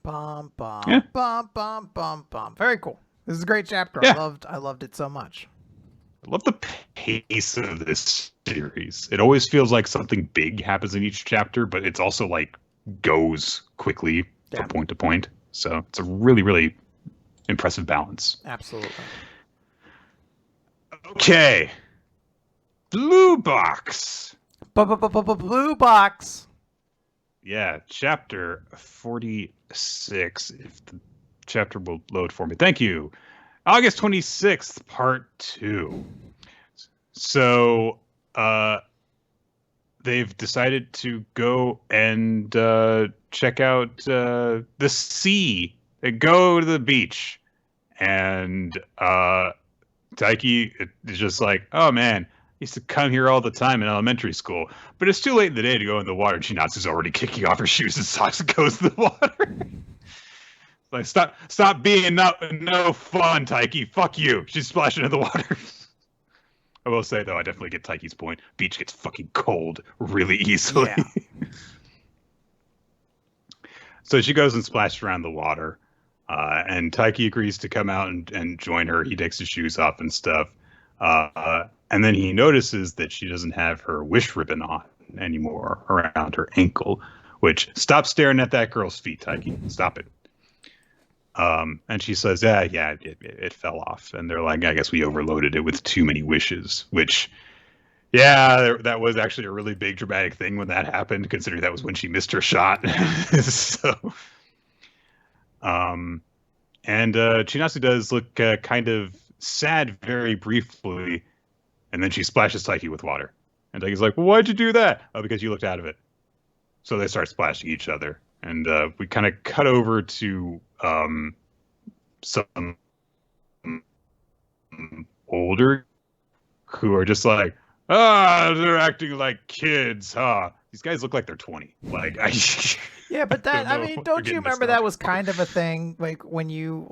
B: Bum, bum,
A: Yeah.
B: bum, bum, bum, bum. Very cool. This is a great chapter.
A: Yeah.
B: I loved it so much.
A: I love the pace of this series. It always feels like something big happens in each chapter, but it's also like goes quickly from point to point. So it's a really, really impressive balance.
B: Absolutely.
A: Okay. Blue Box.
B: Blue Box.
A: Yeah, chapter 46. If the chapter will load for me. Thank you. August 26th, part 2. So, they've decided to go and check out the sea. They go to the beach. And Taiki is just like, oh man, I used to come here all the time in elementary school. But it's too late in the day to go in the water. Chinatsu's already kicking off her shoes and socks and goes to the water. Like, stop being no fun, Taiki. Fuck you. She's splashing in the water. I will say, though, I definitely get Taiki's point. Beach gets fucking cold really easily. Yeah. So she goes and splashes around the water. And Taiki agrees to come out and join her. He takes his shoes off and stuff. And then he notices that she doesn't have her wish ribbon on anymore around her ankle, which, stop staring at that girl's feet, Taiki. Stop it. And she says, it fell off. And they're like, I guess we overloaded it with too many wishes, which, that was actually a really big dramatic thing when that happened, considering that was when she missed her shot. So, and Chinatsu does look kind of sad very briefly, and then she splashes Taiki with water. And Taiki's like, well, why'd you do that? Oh, because you looked out of it. So they start splashing each other. And we kind of cut over to some older who are just like, they're acting like kids, huh? These guys look like they're 20. Like,
B: yeah, but that, I mean, don't you remember that was kind of a thing? Like, when you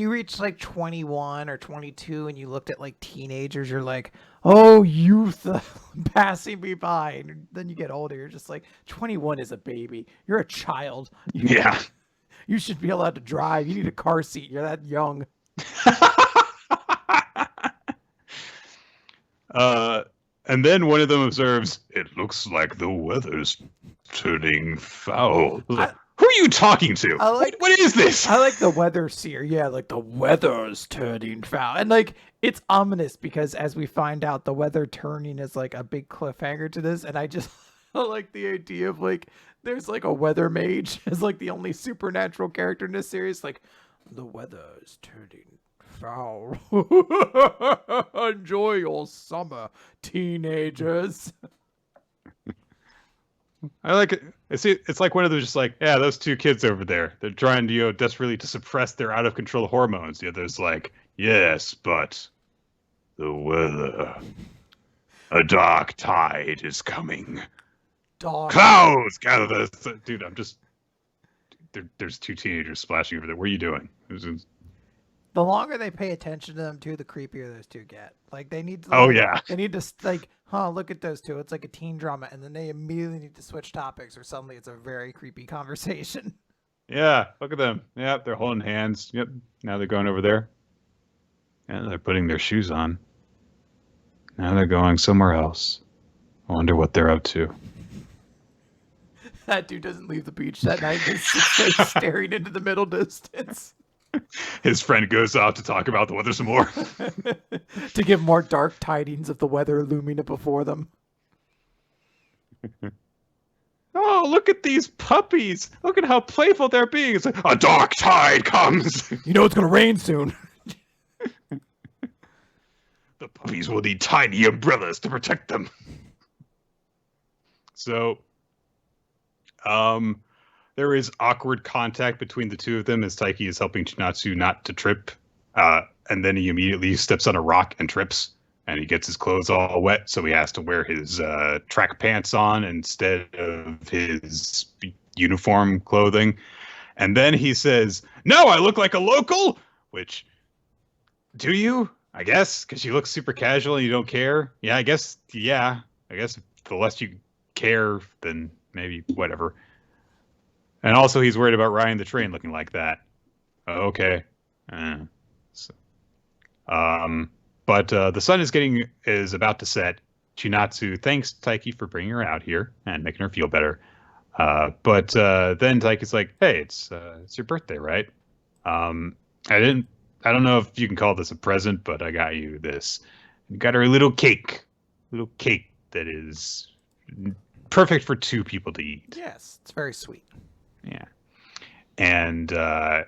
B: reach like 21 or 22 and you looked at like teenagers, you're like, oh, youth passing me by. And then you get older, you're just like, 21 is a baby. You're a child. You should be allowed to drive. You need a car seat. You're that young.
A: And then one of them observes, it looks like the weather's turning foul. Who are you talking to? What is this?
B: I like the weather seer. Yeah, like the weather's turning foul. And like, it's ominous because as we find out, the weather turning is like a big cliffhanger to this. And I just like the idea of like, there's like a weather mage as like the only supernatural character in this series. Like, the weather is turning foul. Enjoy your summer, teenagers.
A: I like it. It's like one of those just like, those two kids over there. They're trying to, desperately to suppress their out of control hormones. The other's like, yes, but the weather. A dark tide is coming. Clouds gather. Dude, I'm just. There's two teenagers splashing over there. What are you doing?
B: The longer they pay attention to them, too, the creepier those two get. Like, they need to. They need to, like, look at those two. It's like a teen drama. And then they immediately need to switch topics, or suddenly it's a very creepy conversation.
A: Yeah, look at them. Yep, they're holding hands. Yep, now they're going over there. And they're putting their shoes on. Now they're going somewhere else. I wonder what they're up to.
B: That dude doesn't leave the beach that night. He's just like staring into the middle distance.
A: His friend goes out to talk about the weather some more.
B: To give more dark tidings of the weather looming before them.
A: Oh, look at these puppies. Look at how playful they're being. It's like, a dark tide comes.
B: You know it's going to rain soon.
A: The puppies will need tiny umbrellas to protect them. So, there is awkward contact between the two of them as Taiki is helping Chinatsu not to trip. And then he immediately steps on a rock and trips. And he gets his clothes all wet, so he has to wear his track pants on instead of his uniform clothing. And then he says, "No, I look like a local?" Which, do you? I guess, because you look super casual and you don't care. Yeah, I guess the less you care, then maybe whatever. And also, he's worried about riding the train looking like that. Okay. But the sun is about to set. Chinatsu thanks Taiki for bringing her out here and making her feel better. But then Taiki's like, "Hey, it's your birthday, right? I don't know if you can call this a present, but I got you this. You got her a little cake that is perfect for two people to eat."
B: Yes, it's very sweet.
A: Yeah. And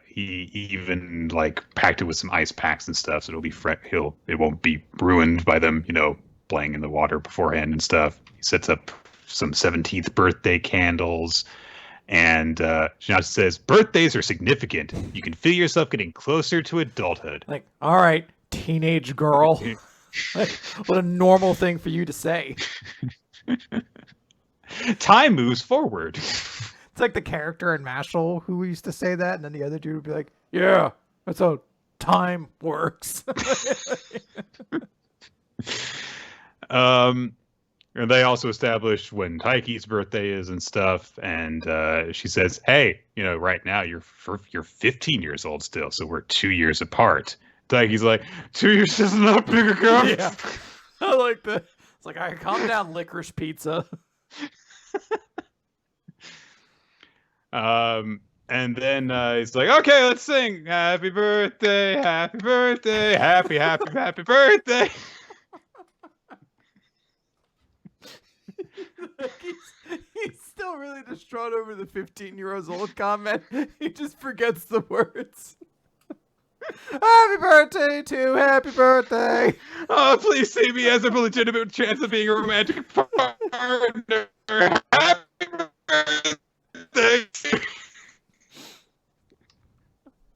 A: he even like packed it with some ice packs and stuff, so it won't be ruined by them, playing in the water beforehand and stuff. He sets up some 17th birthday candles, and Shinatsu says, "Birthdays are significant. You can feel yourself getting closer to adulthood."
B: Like, all right, teenage girl. Like, what a normal thing for you to say.
A: Time moves forward.
B: It's like the character in Mashal who used to say that, and then the other dude would be like, "Yeah, that's how time works."
A: And they also established when Taiki's birthday is and stuff. And she says, "Hey, right now you're 15 years old still, so we're 2 years apart." Taiki's like, 2 years is not big enough.
B: Yeah, I like that. It's like, all right, calm down, licorice pizza.
A: And then he's like, "Okay, let's sing. Happy birthday, happy birthday, happy birthday."
B: He's still really distraught over the 15-year-old comment. He just forgets the words. Happy birthday to happy birthday.
A: Oh, please see me as a legitimate chance of being a romantic partner. Happy birthday.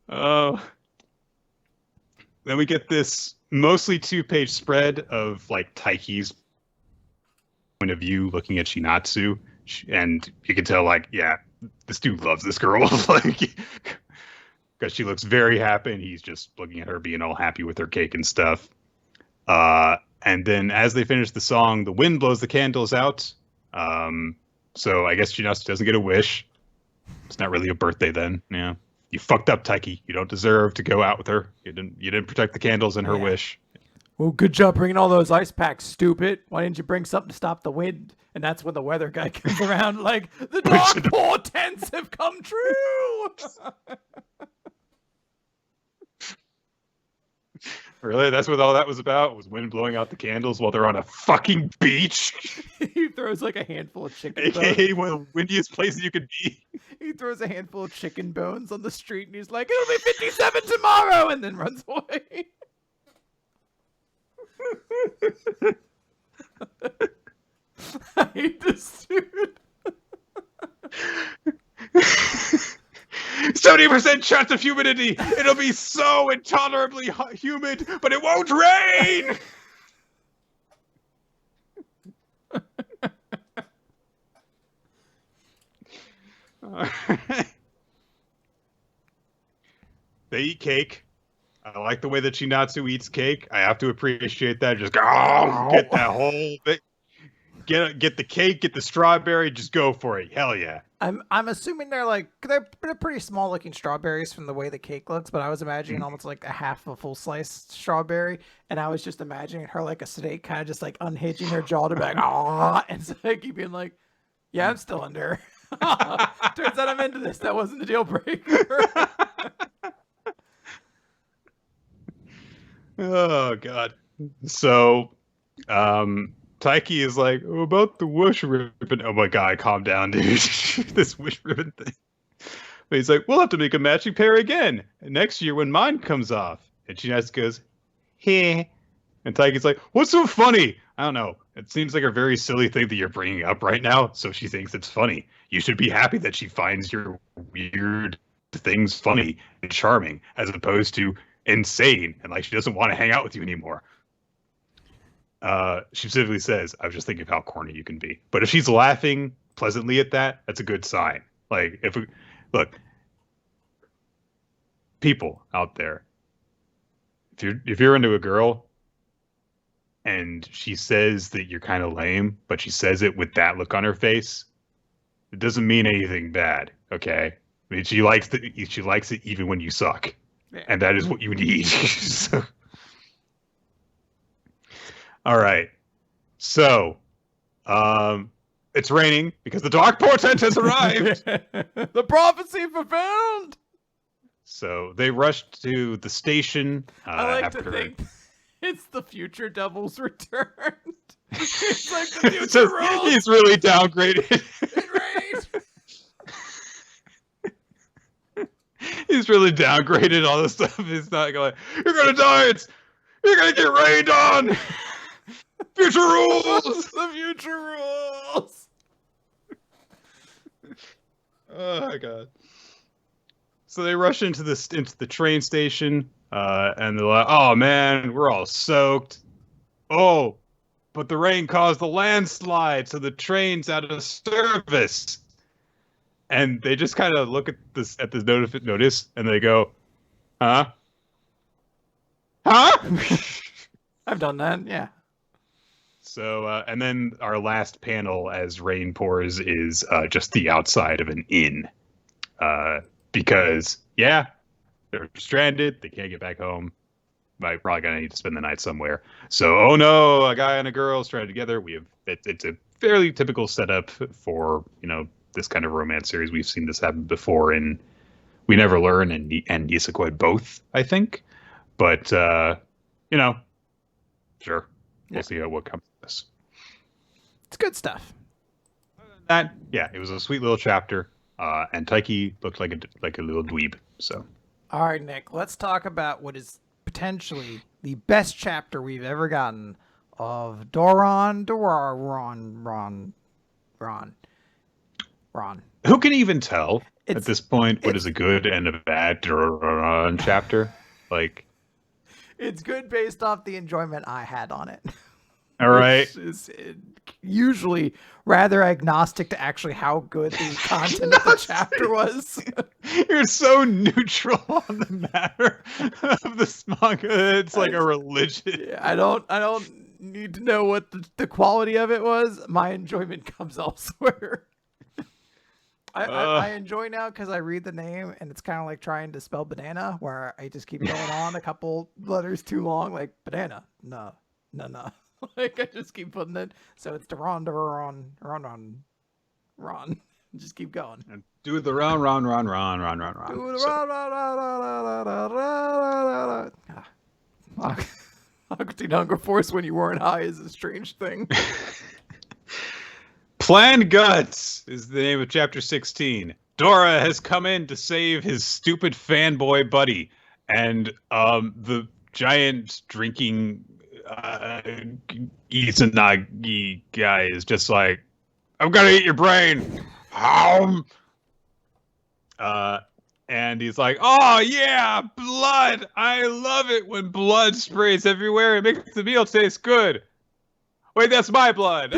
A: Oh. Then we get this mostly 2-page spread of like Taiki's point of view looking at Shinatsu, and you can tell like, yeah, this dude loves this girl, like, because she looks very happy and he's just looking at her being all happy with her cake and stuff. And then as they finish the song, the wind blows the candles out. So I guess Shinatsu doesn't get a wish. It's not really a birthday then. Yeah. You fucked up, Taiki. You don't deserve to go out with her. You didn't protect the candles and her wish.
B: Well, good job bringing all those ice packs, stupid. Why didn't you bring something to stop the wind? And that's when the weather guy comes around like, the dark portents have come true!
A: Really? That's what all that was about? Was wind blowing out the candles while they're on a fucking beach?
B: He throws like a handful of chicken bones.
A: AKA one of the windiest places you could be.
B: He throws a handful of chicken bones on the street and he's like, it'll be 57 tomorrow! And then runs away. I hate this dude.
A: 70% chance of humidity. It'll be so intolerably humid, but it won't rain. They eat cake. I like the way that Shinatsu eats cake. I have to appreciate that. Just get that whole thing. Get the cake, get the strawberry, just go for it. Hell yeah.
B: I'm assuming they're pretty small looking strawberries from the way the cake looks, but I was imagining almost like a half of a full slice strawberry, and I was just imagining her like a snake, kind of just like unhinging her jaw to be like, ah, and Psyche being like, yeah, I'm still under. Turns out I'm into this. That wasn't a deal breaker.
A: Oh god. So Taiki is like, oh, about the wish ribbon. Oh my god, calm down, dude. This wish ribbon thing. But he's like, we'll have to make a matching pair again next year when mine comes off. And Shinatsu goes, heh. And Taiki's like, what's so funny? I don't know. It seems like a very silly thing that you're bringing up right now, so she thinks it's funny. You should be happy that she finds your weird things funny and charming, as opposed to insane and like she doesn't want to hang out with you anymore. She specifically says, I was just thinking of how corny you can be. But if she's laughing pleasantly at that, that's a good sign. Like, look, people out there, if you're into a girl and she says that you're kind of lame, but she says it with that look on her face, it doesn't mean anything bad, okay? I mean, she likes it even when you suck. Yeah. And that is what you need. So, all right. So, it's raining because the dark portent has arrived.
B: The prophecy fulfilled.
A: So they rushed to the station.
B: I like to think it's the future devil's returned. It's like the future rules.
A: He's really downgraded.
B: It rained.
A: He's really downgraded all this stuff. He's not going, you're going to die. You're going to get rained on. Future rules.
B: The future rules.
A: Oh my god. So they rush into the train station, and they're like, oh man, we're all soaked. Oh, but the rain caused the landslide, so the train's out of service. And they just kind of look at this notice, and they go, huh? Huh?
B: I've done that, yeah.
A: So, and then our last panel as rain pours is just the outside of an inn. Because, yeah, they're stranded. They can't get back home. They're probably going to need to spend the night somewhere. So, oh no, a guy and a girl stranded together. It's a fairly typical setup for, this kind of romance series. We've seen this happen before in We Never Learn and Nisekoi both, I think. But, sure. We'll see what comes of this.
B: It's good stuff.
A: That, yeah, it was a sweet little chapter. And Taiki looked like a little dweeb. So,
B: all right, Nick, let's talk about what is potentially the best chapter we've ever gotten of Doron Dororon. Ron.
A: Who can even tell at this point what is a good and a bad Doron chapter? Like,
B: it's good based off the enjoyment I had on it.
A: All right.
B: Is usually rather agnostic to actually how good the content of the chapter was.
A: You're so neutral on the matter of this manga. It's like a religion.
B: Yeah, I don't need to know what the quality of it was. My enjoyment comes elsewhere. I enjoy now because I read the name and it's kind of like trying to spell banana, where I just keep going on a couple letters too long, like banana. No. Like I just keep putting it. So it's Doron. Just keep going.
A: And do the ron.
B: Do the ron. Aquatine Hunger Force when you weren't high is a strange thing.
A: Plan Guts is the name of chapter 16. Dora has come in to save his stupid fanboy buddy, and the giant drinking Izanagi guy is just like, I'm gonna eat your brain. And he's like, oh yeah, blood. I love it when blood sprays everywhere. It makes the meal taste good. Wait, that's my blood.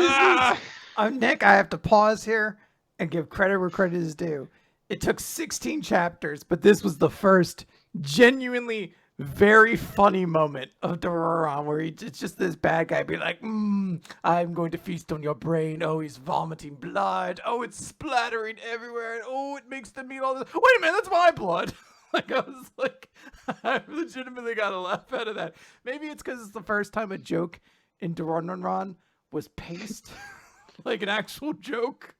B: Nick, I have to pause here and give credit where credit is due. It took 16 chapters, but this was the first genuinely very funny moment of Doron, where it's just this bad guy being like, I'm going to feast on your brain. Oh, he's vomiting blood. Oh, it's splattering everywhere. And oh, it makes the meat all this. Wait a minute, that's my blood. Like, I was like, I legitimately got a laugh out of that. Maybe it's because it's the first time a joke in Doron Dororon was paced like an actual joke.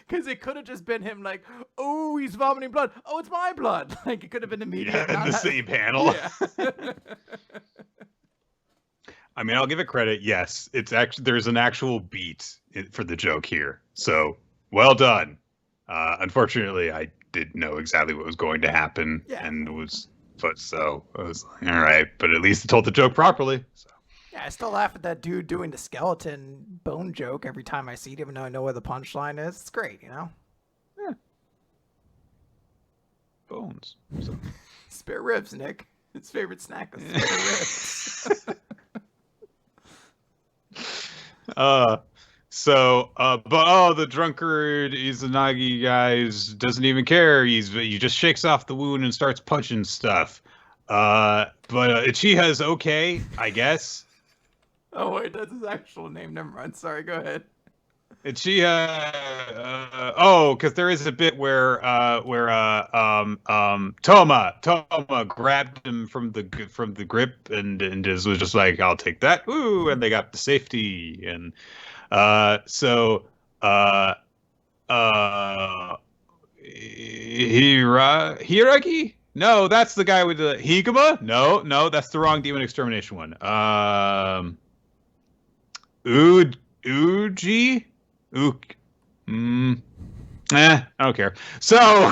B: Because it could have just been him like, oh, he's vomiting blood. Oh, it's my blood. Like, it could have been immediate.
A: Yeah, in the same panel.
B: Yeah.
A: I mean, I'll give it credit. Yes, it's actually there's an actual beat for the joke here. So, well done. Unfortunately, I didn't know exactly what was going to happen.
B: Yeah.
A: And I was like, all right. But at least it told the joke properly. So.
B: Yeah, I still laugh at that dude doing the skeleton bone joke every time I see it, even though I know where the punchline is. It's great, Yeah.
A: Bones. So.
B: Spare ribs, Nick. His favorite snack is spare ribs.
A: The drunkard Izanagi guys doesn't even care. He just shakes off the wound and starts punching stuff. But Uchiha's okay, I guess.
B: Oh wait, that's his actual name. Never mind. Sorry, go ahead.
A: Uchiha. Because there is a bit where Toma grabbed him from the grip and was just like, I'll take that. Ooh, and they got the safety and Hiragi. No, that's the guy with the Higuma. No, that's the wrong demon extermination one. Uji. I don't care. So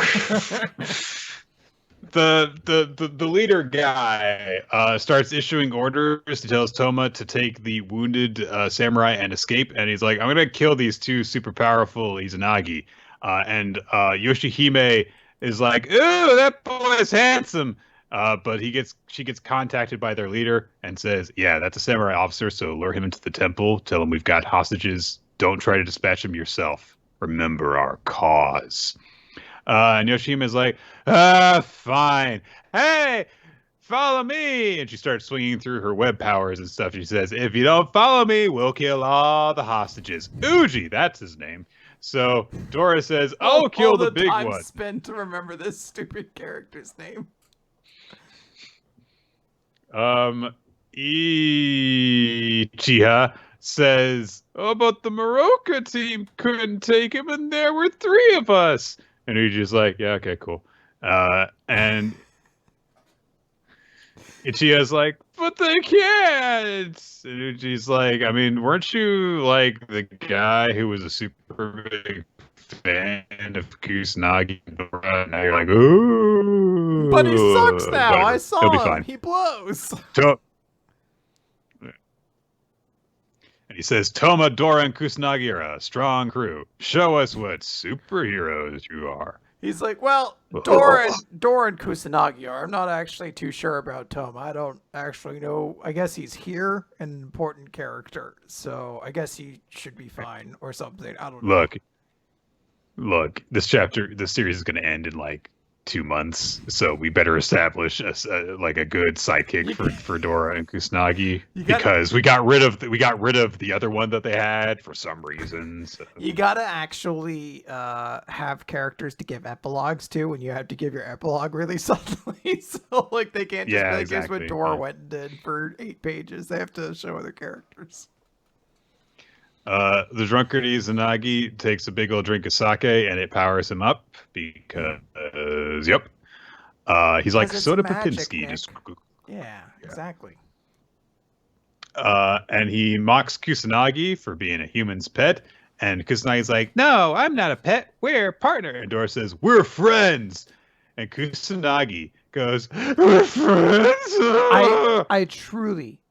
A: the leader guy starts issuing orders. He tells Toma to take the wounded samurai and escape, and he's like, I'm gonna kill these two super powerful Izanagi. And Yoshihime is like, ooh, that boy is handsome. But she gets contacted by their leader and says, yeah, that's a samurai officer, so lure him into the temple. Tell him we've got hostages. Don't try to dispatch him yourself. Remember our cause. And Yoshihime is like, fine. Hey, follow me. And she starts swinging through her web powers and stuff. She says, if you don't follow me, we'll kill all the hostages. Uji, that's his name. So Dora says, I'll kill the big one.
B: All the time spent to remember this stupid character's name.
A: Ichiha says, oh, but the Maroka team couldn't take him, and there were 3 of us. And Uji's like, yeah, okay, cool. And Ichiha's like, but they can't. And Uji's like, I mean, weren't you like the guy who was a super big fan of Kusanagi and Dora? Now you're like, ooh.
B: But he sucks now.
A: Whatever.
B: I saw
A: He'll be
B: him.
A: fine.
B: He blows.
A: And he says, Toma, Dora, and Kusanagi are a strong crew. Show us what superheroes you are.
B: He's like, well, Dora and Kusanagi are. I'm not actually too sure about Toma. I don't actually know. I guess he's here, an important character. So I guess he should be fine or something. I don't know.
A: Look, this series is going to end in like 2 months, so we better establish a good sidekick for Dora and Kusanagi, because we got rid of the other one that they had for some reason. So.
B: You gotta actually have characters to give epilogues to when you have to give your epilogue really suddenly. So like they can't just be like, here's what Dora went and did for 8 pages. They have to show other characters.
A: The drunkard Izanagi takes a big old drink of sake and it powers him up because, he's like Soda Popinski.
B: Yeah, exactly.
A: And he mocks Kusanagi for being a human's pet. And Kusanagi's like, no, I'm not a pet. We're a partner. And Dora says, we're friends. And Kusanagi goes, we're friends.
B: I truly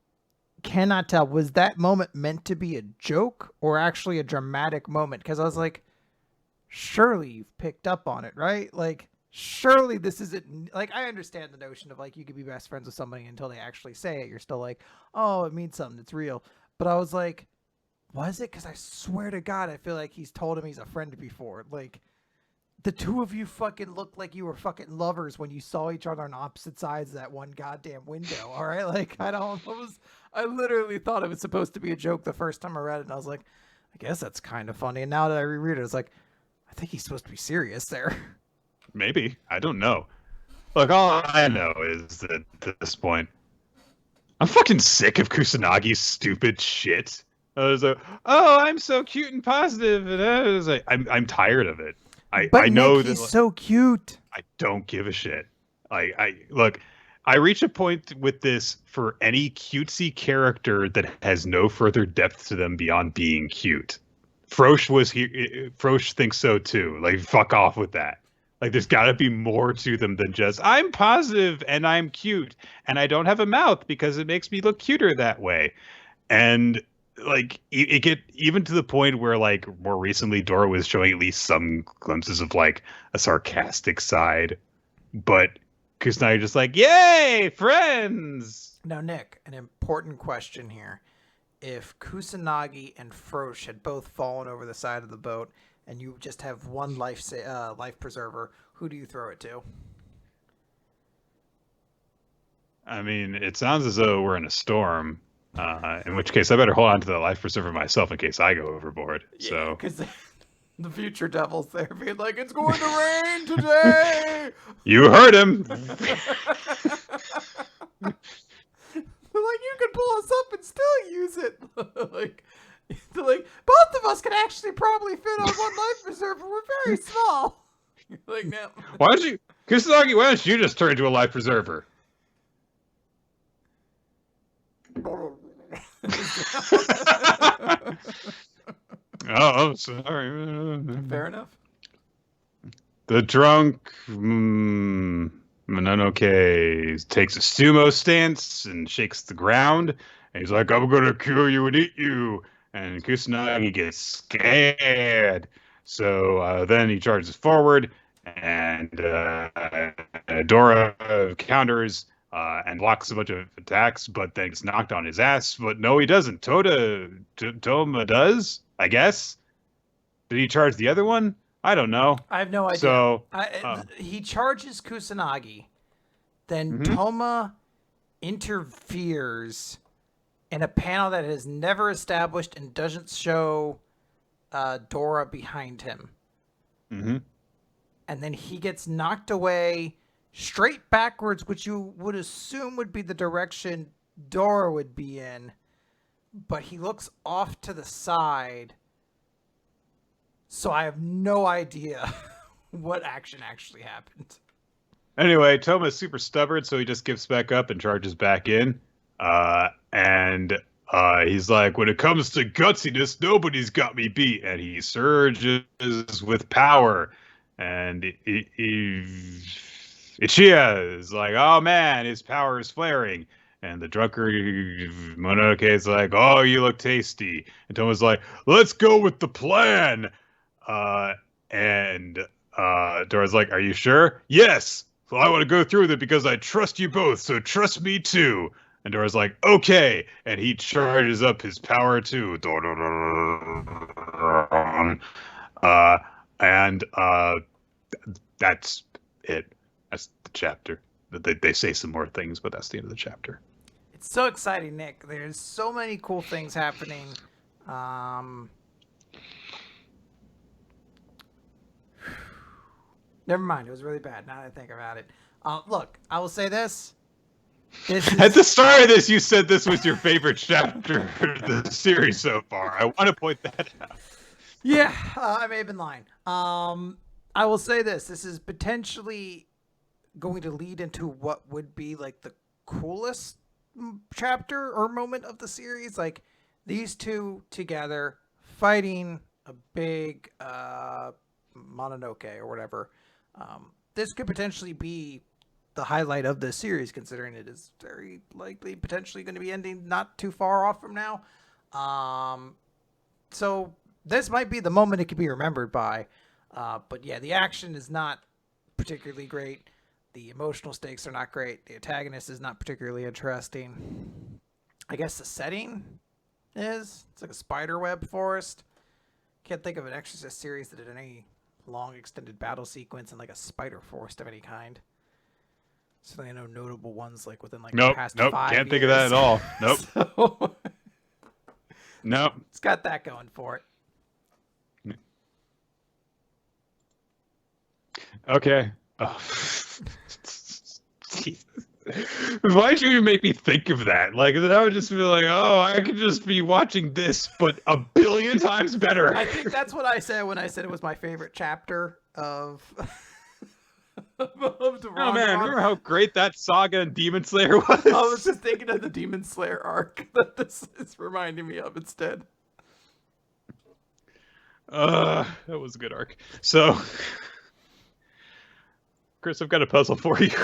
B: cannot tell, was that moment meant to be a joke or actually a dramatic moment? Because I was like, surely you've picked up on it, right? Like, surely this isn't like, I understand the notion of like you could be best friends with somebody until they actually say it. You're still like, oh, it means something, it's real. But I was like, was it? Because I swear to God, I feel like he's told him he's a friend before. Like, the 2 of you fucking looked like you were fucking lovers when you saw each other on opposite sides of that one goddamn window. All right, like I literally thought it was supposed to be a joke the first time I read it, and I was like, I guess that's kind of funny. And now that I reread it, I was like, I think he's supposed to be serious there.
A: Maybe, I don't know. Look, all I know is that at this point, I'm fucking sick of Kusanagi's stupid shit. I was like, oh, I'm so cute and positive, and I was like, I'm tired of it. I know
B: he's so cute.
A: I don't give a shit. Look, I reach a point with this for any cutesy character that has no further depth to them beyond being cute. Frosh was here. Frosh thinks so too. Like, fuck off with that. Like, there's got to be more to them than just, I'm positive and I'm cute and I don't have a mouth because it makes me look cuter that way. And like, it get even to the point where, like, more recently Dora was showing at least some glimpses of like a sarcastic side, but Kusanagi just like, yay, friends.
B: Now, Nick, an important question here. If Kusanagi and Frosh had both fallen over the side of the boat and you just have one life preserver, who do you throw it to?
A: I mean, it sounds as though we're in a storm. In which case, I better hold on to the life preserver myself in case I go overboard. Yeah, so,
B: because the future devil's there being like, it's going to rain today.
A: You heard him.
B: Like, you could pull us up and still use it. like, both of us could actually probably fit on one life preserver. We're very small. Like, no.
A: Kusanagi? Why don't you just turn into a life preserver? Oh, sorry.
B: Fair enough.
A: The drunk Mononoke takes a sumo stance and shakes the ground. And he's like, I'm going to kill you and eat you. And Kusanagi gets scared. So then he charges forward, and Dora counters and blocks a bunch of attacks, but then gets knocked on his ass. But no, he doesn't. Toma does, I guess. Did he charge the other one? I don't know.
B: I have no idea.
A: So
B: he charges Kusanagi. Then Toma interferes in a panel that is never established and doesn't show Dora behind him.
A: Mm-hmm.
B: And then he gets knocked away straight backwards, which you would assume would be the direction Dora would be in. But he looks off to the side. So I have no idea what action actually happened.
A: Anyway, Toma's super stubborn, so he just gives back up and charges back in. He's like, when it comes to gutsiness, nobody's got me beat. And he surges with power. And Ichiya is like, oh man, his power is flaring. And the drunkard Mononoke is like, oh, you look tasty. And Toma's like, let's go with the plan. Dora's like, are you sure? Yes. Well, I want to go through with it because I trust you both, so trust me too. And Dora's like, okay. And he charges up his power too. That's it. That's the chapter. They say some more things, but that's the end of the chapter.
B: It's so exciting, Nick. There's so many cool things happening. Never mind. It was really bad now that I think about it. Look, I will say this.
A: At the start of this, you said this was your favorite chapter of the series so far. I want to point that out.
B: Yeah, I may have been lying. I will say this. This is potentially going to lead into what would be like the coolest chapter or moment of the series. Like these two together fighting a big Mononoke or whatever. This could potentially be the highlight of the series, considering it is very likely potentially going to be ending not too far off from now. So this might be the moment it could be remembered by. But yeah, the action is not particularly great. The emotional stakes are not great. The antagonist is not particularly interesting. I guess the setting is. It's like a spiderweb forest. Can't think of an Exorcist series that did any long extended battle sequence in like a spider forest of any kind. So I know notable ones like within like the past 5 years.
A: Can't think of that at all. Nope.
B: So,
A: nope.
B: It's got that going for it.
A: Okay. Oh. Why'd you even make me think of that? Like, that would just be like, oh, I could just be watching this, but a billion times better.
B: I think that's what I said when I said it was my favorite chapter of Doron.
A: Oh man, remember how great that saga and Demon Slayer was?
B: I was just thinking of the Demon Slayer arc that this is reminding me of instead.
A: That was a good arc. So, Chris, I've got a puzzle for you.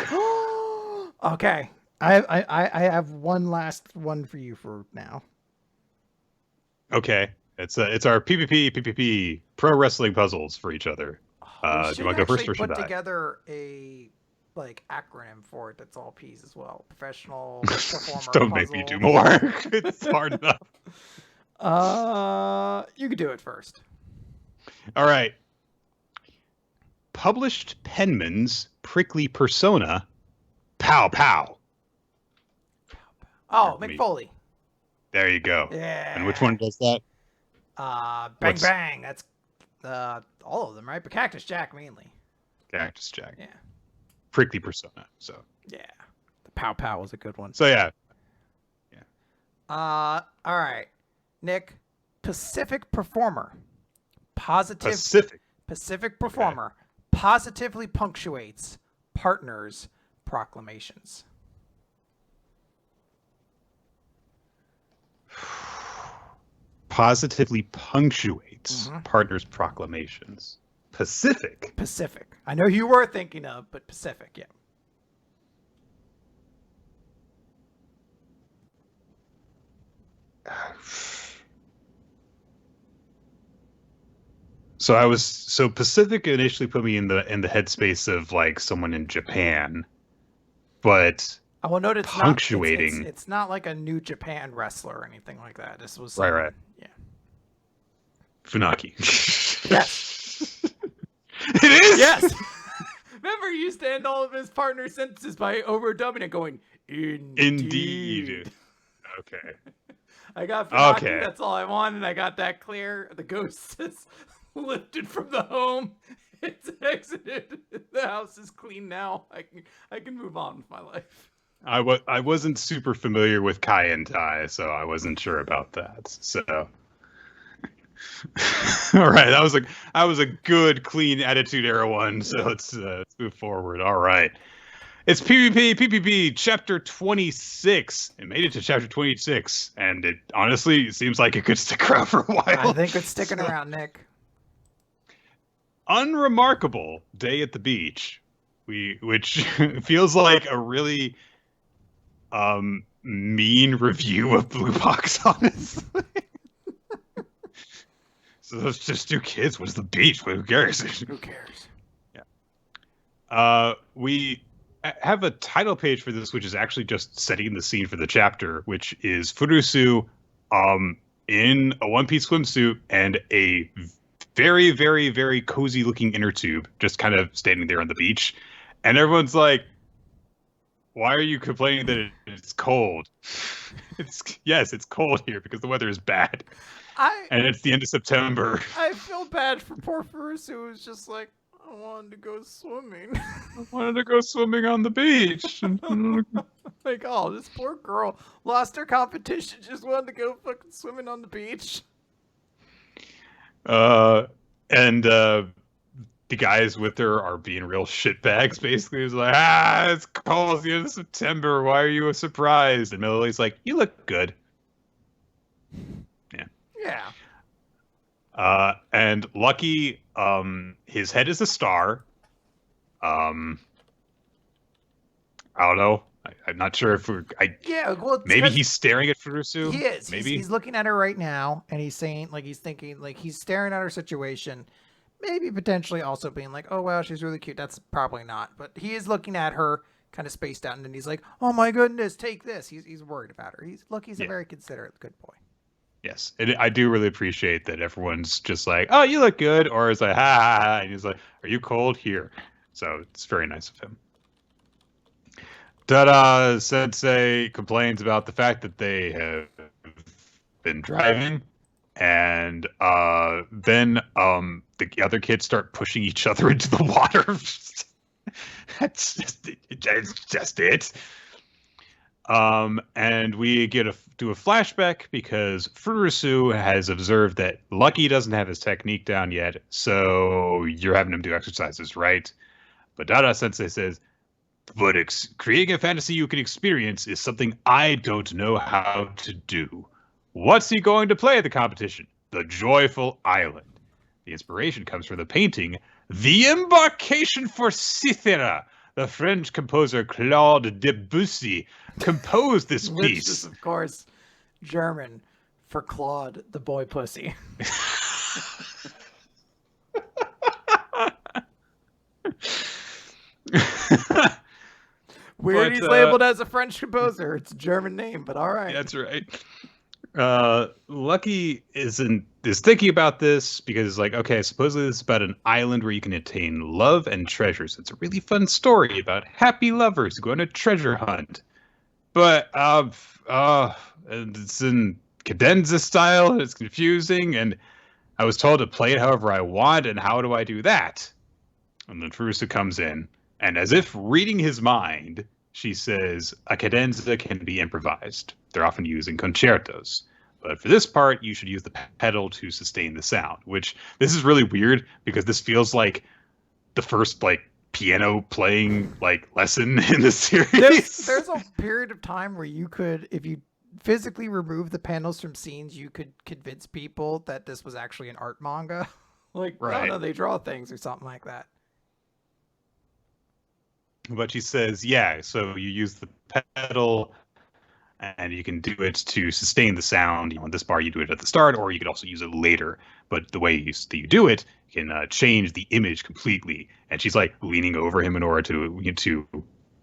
B: Okay, I have one last one for you for now.
A: Okay, it's our PPPPP pro wrestling puzzles for each other. Do you want to go first or should I?
B: Put together a like acronym for it that's all P's as well. Professional performer.
A: Don't
B: puzzle.
A: make me do more. It's hard enough.
B: You could do it first.
A: All right. Published penman's prickly persona. Pow pow.
B: Oh, McFoley.
A: There you go.
B: Yeah.
A: And which one does that?
B: Bang Bang. That's all of them, right? But Cactus Jack mainly.
A: Cactus Jack.
B: Yeah.
A: Prickly persona. So.
B: Yeah. The Pow Pow was a good one.
A: So yeah.
B: All right. Nick, Pacific Performer. Pacific Performer positively punctuates partners' proclamations.
A: Positively punctuates partners' proclamations. Pacific.
B: I know you were thinking of, but Pacific, yeah.
A: So Pacific initially put me in the headspace of like someone in Japan, but
B: I will note it's
A: punctuating.
B: It's not like a New Japan wrestler or anything like that. This was
A: right.
B: Yeah.
A: Funaki.
B: Yes.
A: It is.
B: Yes. Remember, he used to end all of his partner sentences by overdubbing it, going,
A: Indeed. Okay.
B: I got Funaki,
A: Okay.
B: that's all I wanted. I got that clear. The ghost is lifted from the home. It's exited. The house is clean now. I can move on with my life.
A: I wasn't super familiar with Kai and Tai, so I wasn't sure about that. So, all right, that was a good, clean Attitude Era one. So let's move forward. All right, it's PPPPP chapter 26. It made it to chapter 26, and it honestly seems like it could stick around for a while.
B: I think it's sticking around, Nick.
A: Unremarkable day at the beach, which feels like a really mean review of Blue Box, honestly. So those just two kids. What's the beach? Who cares?
B: Who cares?
A: Yeah. We have a title page for this, which is actually just setting the scene for the chapter, which is Furusu, in a one-piece swimsuit and a very, very, very cozy looking inner tube, just kind of standing there on the beach. And everyone's like, why are you complaining that it's cold? Yes, it's cold here because the weather is bad. And it's the end of September.
B: I feel bad for poor Furusu, who's just like, I wanted to go swimming.
A: I wanted to go swimming on the beach.
B: Like, oh, this poor girl lost her competition, just wanted to go fucking swimming on the beach.
A: And the guys with her are being real shitbags, basically. It's like, it's cold, it's the end of September, why are you surprised? And Millily's like, you look good.
B: Yeah.
A: And Lucky, his head is a star. I don't know. I'm not sure if maybe he's staring at Furusu.
B: He is.
A: Maybe
B: he's looking at her right now, and he's saying, like, he's thinking, like, he's staring at her situation, maybe potentially also being like, oh wow, she's really cute. That's probably not, but he is looking at her, kind of spaced out, and then he's like, oh my goodness, take this. He's worried about her. He's a very considerate good boy.
A: Yes, and I do really appreciate that everyone's just like, oh, you look good, or it's like, ha ha ha, and he's like, are you cold? Here. So it's very nice of him. Dada Sensei complains about the fact that they have been driving, and then the other kids start pushing each other into the water. That's just it. And we get do a flashback because Furusu has observed that Lucky doesn't have his technique down yet, so you're having him do exercises, right? But Dada Sensei says, but creating a fantasy you can experience is something I don't know how to do. What's he going to play at the competition? The Joyful Island. The inspiration comes from the painting, The Embarkation for Cythera. The French composer Claude Debussy composed this piece.
B: Which is, of course, German for Claude the boy pussy. Weird, he's labeled as a French composer. It's a German name, but all right.
A: That's right. Lucky is thinking about this because, like, okay, supposedly this is about an island where you can attain love and treasures. It's a really fun story about happy lovers going to treasure hunt. But and it's in cadenza style, and it's confusing, and I was told to play it however I want, and how do I do that? And then Furusu comes in, and as if reading his mind, she says, a cadenza can be improvised. They're often used in concertos. But for this part, you should use the pedal to sustain the sound, which this is really weird because this feels like the first, like, piano playing, like, lesson in the series.
B: There's a period of time where you could, if you physically remove the panels from scenes, you could convince people that this was actually an art manga. Like, right. No, they draw things or something like that.
A: But she says, yeah, so you use the pedal and you can do it to sustain the sound. You know, in this bar, you do it at the start, or you could also use it later. But the way you do it can change the image completely. And she's like leaning over him in order to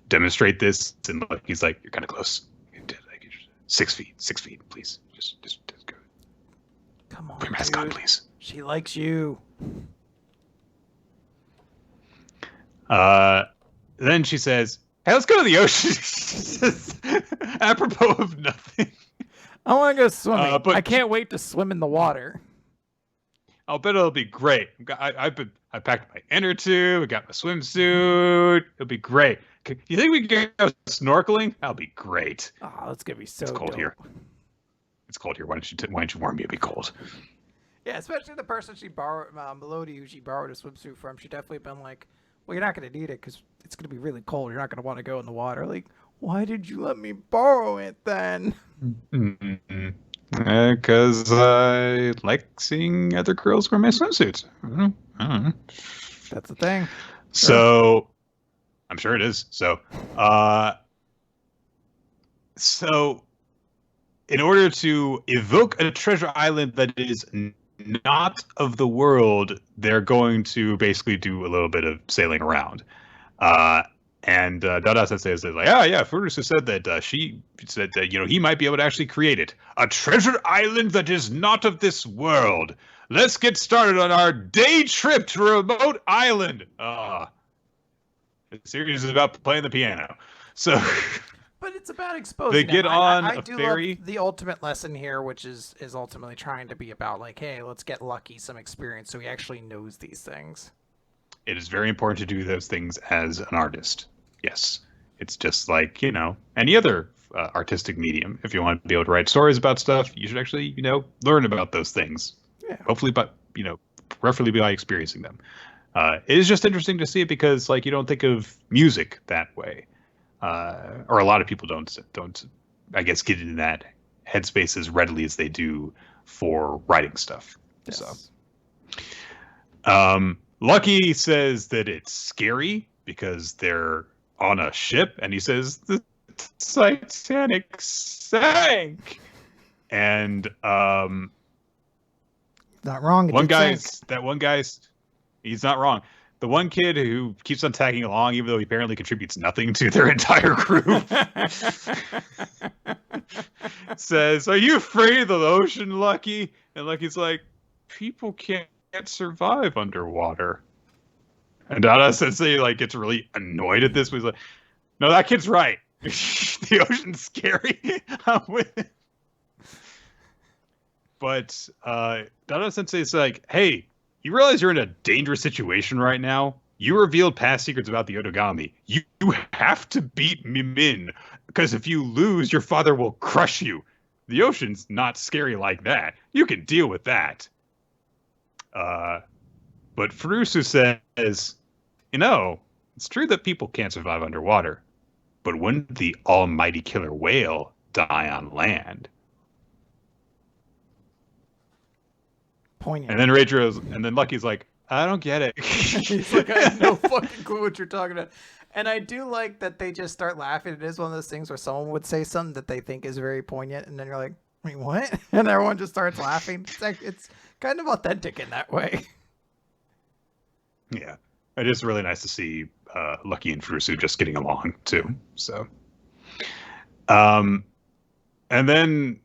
A: demonstrate this. And like, he's like, you're kind of close. Like, 6 feet, please. Just go.
B: Come on,
A: put your mask on, please.
B: She likes you.
A: Then she says, Hey, let's go to the ocean. Apropos of nothing.
B: I want to go swimming.
A: But
B: I can't wait to swim in the water.
A: I'll bet it'll be great. I packed my inner tube. I got my swimsuit. It'll be great. You think we can go snorkeling? That'll be great.
B: Oh, that's gonna be so.
A: It's cold
B: dope.
A: here. It's cold here. Why don't you warn me? It'll be cold.
B: Yeah, especially the person she borrowed, Melody, who she borrowed a swimsuit from. She definitely been like, "Well, you're not gonna need it because it's gonna be really cold. You're not gonna want to go in the water." Like, why did you let me borrow it then?
A: Because I like seeing other girls wear my swimsuits. I don't know.
B: That's the thing.
A: So, I'm sure it is. So, in order to evoke a treasure island that is not of the world, they're going to basically do a little bit of sailing around. And Dada Sensei says like, yeah, Furusu said that she said that, he might be able to actually create it. A treasure island that is not of this world. Let's get started on our day trip to a remote island. The series is about playing the piano. So
B: but it's about exposing.
A: They get
B: them.
A: on
B: I
A: a
B: do
A: ferry.
B: love the ultimate lesson here, which is ultimately trying to be about like, hey, let's get Lucky some experience so he actually knows these things.
A: It is very important to do those things as an artist. Yes. It's just like, any other artistic medium. If you want to be able to write stories about stuff, you should actually, learn about those things.
B: Yeah.
A: Hopefully, but, preferably by experiencing them. It is just interesting to see it because, like, you don't think of music that way. Or a lot of people don't, I guess, get into that headspace as readily as they do for writing stuff.
B: Yes.
A: So, Lucky says that it's scary because they're on a ship, and he says the Titanic sank. And
B: not wrong.
A: That one guy's, he's not wrong. The one kid who keeps on tagging along, even though he apparently contributes nothing to their entire group, says, "Are you afraid of the ocean, Lucky?" And Lucky's like, "People can't survive underwater." And Dada Sensei gets really annoyed at this. He's like, "No, that kid's right. The ocean's scary. I'm with it." But Dada Sensei is like, "Hey, you realize you're in a dangerous situation right now? You revealed past secrets about the Otogami. You have to beat Mimin, because if you lose, your father will crush you. The ocean's not scary like that. You can deal with that." But Furusu says, it's true that people can't survive underwater, but wouldn't the almighty killer whale die on land?
B: Poignant.
A: And then Lucky's like, "I don't get it."
B: He's like, "I have no fucking clue what you're talking about." And I do like that they just start laughing. It is one of those things where someone would say something that they think is very poignant, and then you're like, "Wait, what?" And everyone just starts laughing. It's kind of authentic in that way.
A: Yeah. It is really nice to see Lucky and Furusu just getting along, too. So, and then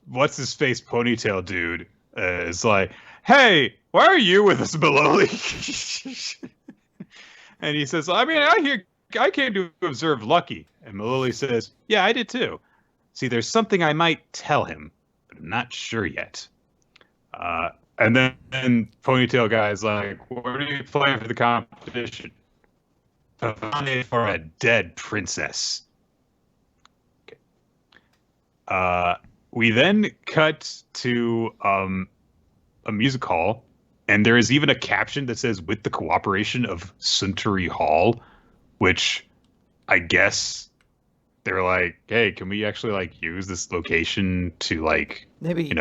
A: what's-his-face ponytail dude is like, "Hey, why are you with us, Maloli?" And he says, I came to observe Lucky. And Maloli says, "Yeah, I did too. See, there's something I might tell him, but I'm not sure yet." And then Ponytail Guy's like, "What are you playing for the competition?" "For a dead princess." Okay. We then cut to a music hall, and there is even a caption that says, "With the cooperation of Suntory Hall," which I guess they're like, "Hey, can we actually use this location to
B: maybe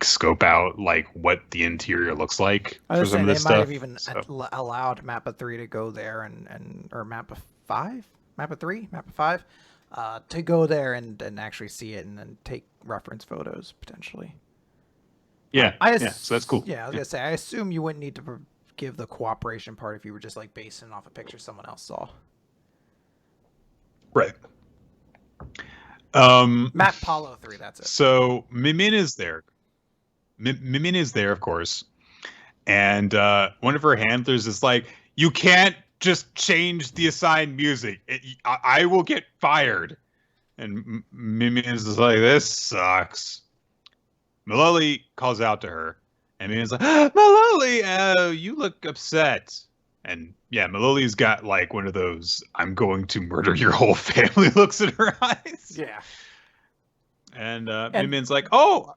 A: scope out what the interior looks like for some of this
B: they might
A: stuff?"
B: have even allowed Mappa 3 to go there or Mappa 5, Mappa 3, Mappa 5, to go there and actually see it and then take reference photos potentially.
A: Yeah, so that's cool.
B: Yeah, I was gonna say, I assume you wouldn't need to give the cooperation part if you were just basing it off a picture someone else saw.
A: Right.
B: Map Palo 3, that's it.
A: So Mimin is there. Mimin is there, of course. And one of her handlers is like, "You can't just change the assigned music. I will get fired. And Mimi's is like, this sucks. Maloli calls out to her. And Mimi's like, Maloli, you look upset. And yeah, Maloli's got like one of those, I'm going to murder your whole family looks in her eyes.
B: Yeah.
A: And Min's like, oh,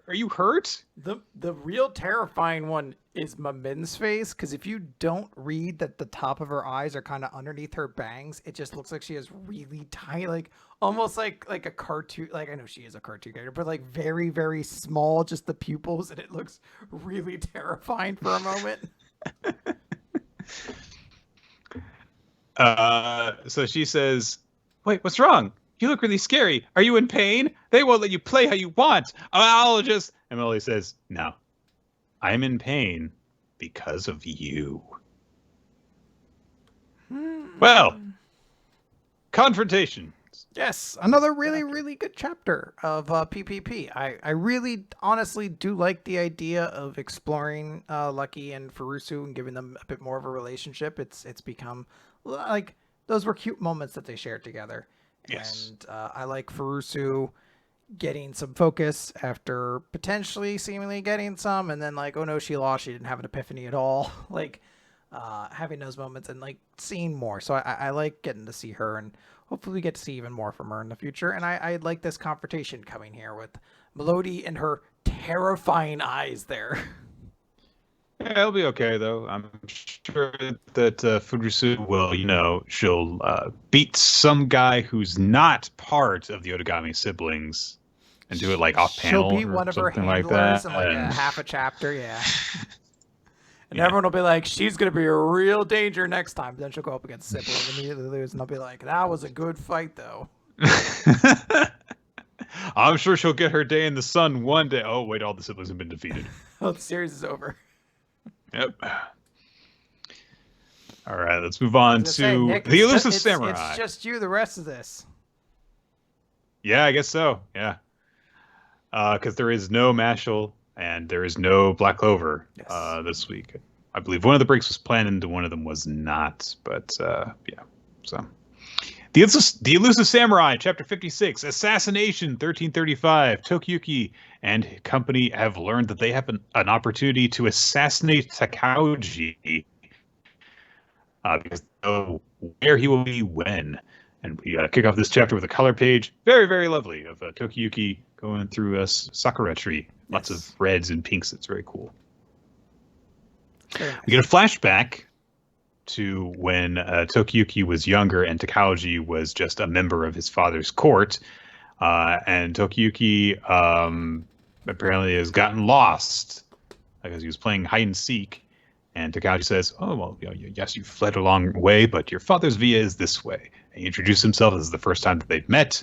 A: are you hurt?
B: The real terrifying one is Min's face, because if you don't read that the top of her eyes are kind of underneath her bangs, it just looks like she has really tiny, like almost like a cartoon. Like, I know she is a cartoon character, but like very, very small, just the pupils, and it looks really terrifying for a moment.
A: So she says, wait, what's wrong? You look really scary. Are you in pain? They won't let you play how you want. I'll just... And Molly says, no. I'm in pain because of you. Well, confrontation.
B: Yes, another really, really good chapter of PPP. I really, honestly do like the idea of exploring Lucky and Furusu and giving them a bit more of a relationship. It's become, like, those were cute moments that they shared together.
A: Yes.
B: And I like Furusu getting some focus after potentially seemingly getting some, and then like, oh no, she lost, she didn't have an epiphany at all. Like having those moments and like seeing more. So I like getting to see her, and hopefully we get to see even more from her in the future. And I like this confrontation coming here with Melody and her terrifying eyes there.
A: Yeah, it'll be okay, though. I'm sure that Furusu will, she'll beat some guy who's not part of the Otogami siblings and do it, like, off-panel
B: She'll be one of her handlers in, like, a half a chapter, yeah. And yeah. Everyone will be like, she's going to be a real danger next time. But then she'll go up against siblings and immediately lose, and I'll be like, that was a good fight, though.
A: I'm sure she'll get her day in the sun one day. Oh, wait, all the siblings have been defeated.
B: Oh, the series is over.
A: Yep. All right, let's move on to
B: Nick,
A: the Elusive Samurai.
B: It's just you the rest of this.
A: Yeah, I guess so. Yeah. Because there is no Mashal and there is no Black Clover this week. I believe one of the breaks was planned and one of them was not. But yeah, so. The Elusive Samurai, Chapter 56, Assassination 1335. Tokiyuki and company have learned that they have an opportunity to assassinate Takauji because they know where he will be when. And we kick off this chapter with a color page, very, very lovely, of Tokiyuki going through a sakura tree. Lots of reds and pinks. It's very cool.
B: Very nice.
A: We get a flashback to when Tokiyuki was younger and Takauji was just a member of his father's court. And Tokiyuki apparently has gotten lost because he was playing hide and seek. And Takauji says, oh, well, yes, you fled a long way, but your father's via is this way. And he introduced himself. This is the first time that they've met.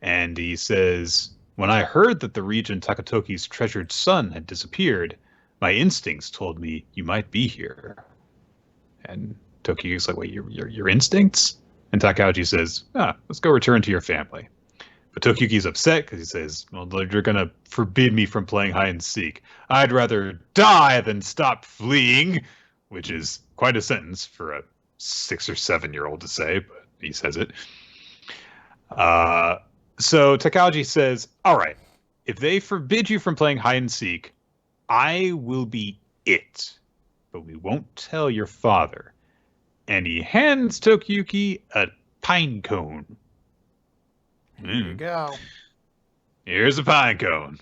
A: And he says, when I heard that the regent Takatoki's treasured son had disappeared, my instincts told me you might be here. And Tokiyuki's like, wait, your instincts? And Takauji says, let's go return to your family. But Tokiyuki's upset because he says, well, you're going to forbid me from playing hide and seek. I'd rather die than stop fleeing, which is quite a sentence for a 6 or 7-year-old to say, but he says it. So Takauji says, all right, if they forbid you from playing hide and seek, I will be it. But we won't tell your father. And he hands Tokiyuki a pine cone.
B: Here you go.
A: Here's a pine cone.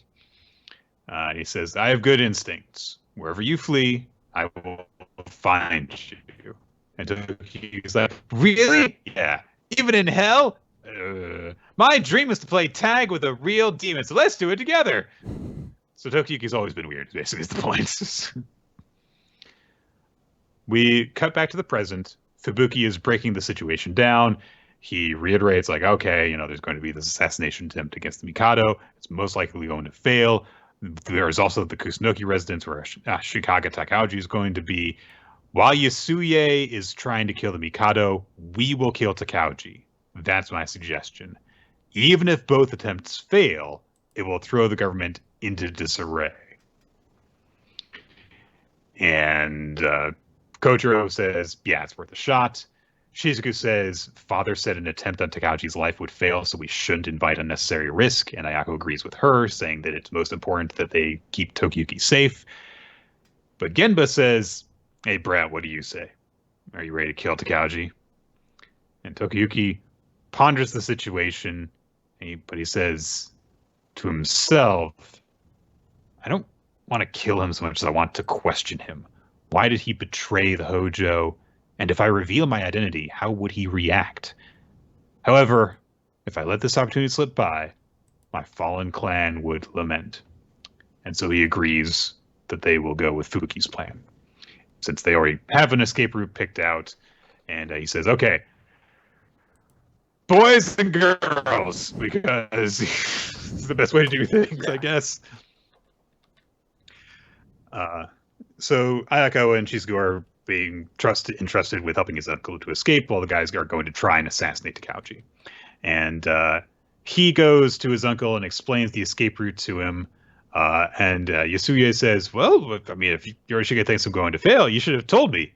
A: He says, I have good instincts. Wherever you flee, I will find you. And Tokiyuki's like, really? Yeah. Even in hell? My dream is to play tag with a real demon, so let's do it together. So Tokiyuki's always been weird, basically, is the point. We cut back to the present. Fubuki is breaking the situation down. He reiterates, like, okay, there's going to be this assassination attempt against the Mikado. It's most likely going to fail. There's also the Kusunoki residence where Shikaga Takauji is going to be. While Yasuye is trying to kill the Mikado, we will kill Takauji. That's my suggestion. Even if both attempts fail, it will throw the government into disarray. And Kojiro says, yeah, it's worth a shot. Shizuku says, father said an attempt on Takauji's life would fail, so we shouldn't invite unnecessary risk. And Ayako agrees with her, saying that it's most important that they keep Tokiyuki safe. But Genba says, hey, Brat, what do you say? Are you ready to kill Takauji? And Tokiyuki ponders the situation, but he says to himself, I don't want to kill him so much as I want to question him. Why did he betray the Hojo? And if I reveal my identity, how would he react? However, if I let this opportunity slip by, my fallen clan would lament. And so he agrees that they will go with Fuki's plan, since they already have an escape route picked out. And he says, okay, boys and girls, because it's the best way to do things, I guess. So Ayako and Shizuku are being entrusted with helping his uncle to escape, while the guys are going to try and assassinate Takauji. And he goes to his uncle and explains the escape route to him. And Yasuye says, well, I mean, if Yorishige thinks I'm going to fail, you should have told me.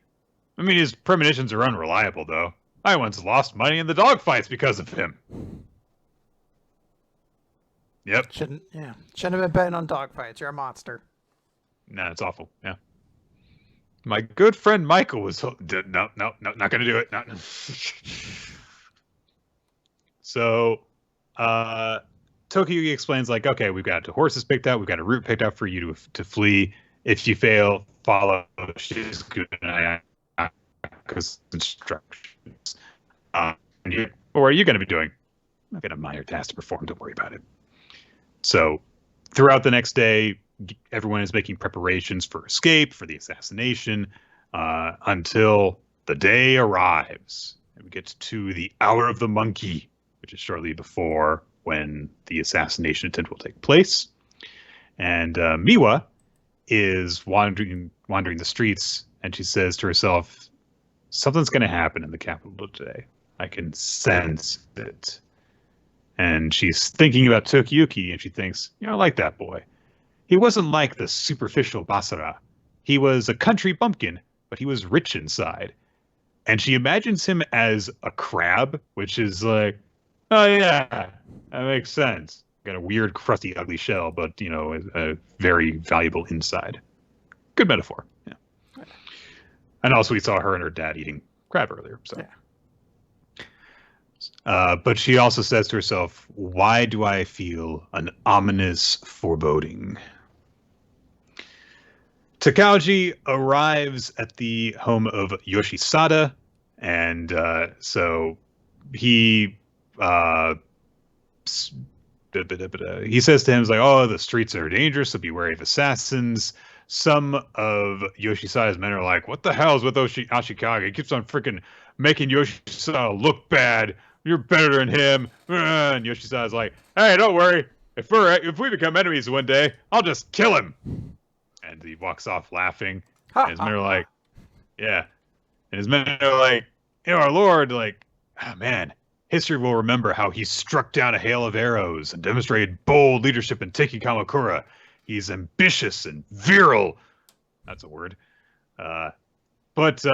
A: I mean, his premonitions are unreliable, though. I once lost money in the dogfights because of him. Yep.
B: Shouldn't have been betting on dogfights. You're a monster.
A: Nah, it's awful. Yeah. My good friend Michael was... No, not going to do it. No. So, Tokiyuki explains, like, okay, we've got the horses picked out. We've got a route picked out for you to flee. If you fail, follow Shizuku and Ayaka's instructions. What are you going to be doing? I've got a minor task to perform. Don't worry about it. So, throughout the next day, everyone is making preparations for escape, for the assassination, until the day arrives. And we get to the hour of the monkey, which is shortly before when the assassination attempt will take place. And Miwa is wandering the streets, and she says to herself, something's going to happen in the capital today. I can sense it. And she's thinking about Tokiyuki, and she thinks, I like that boy. He wasn't like the superficial Basara. He was a country bumpkin, but he was rich inside. And she imagines him as a crab, which is like, oh yeah, that makes sense. Got a weird, crusty, ugly shell, but, a very valuable inside. Good metaphor. Yeah. And also we saw her and her dad eating crab earlier. So. Yeah. But she also says to herself, why do I feel an ominous foreboding? Takauji arrives at the home of Yoshisada, and so he says to him, oh, the streets are dangerous, so be wary of assassins. Some of Yoshisada's men are like, what the hell is with Ashikage? He keeps on freaking making Yoshisada look bad. You're better than him. And Yoshisada's like, hey, don't worry. If we become enemies one day, I'll just kill him. And he walks off laughing. And his men are like, yeah. And his men are like, our lord, like, oh, man, history will remember how he struck down a hail of arrows and demonstrated bold leadership in taking Kamakura. He's ambitious and virile. That's a word. But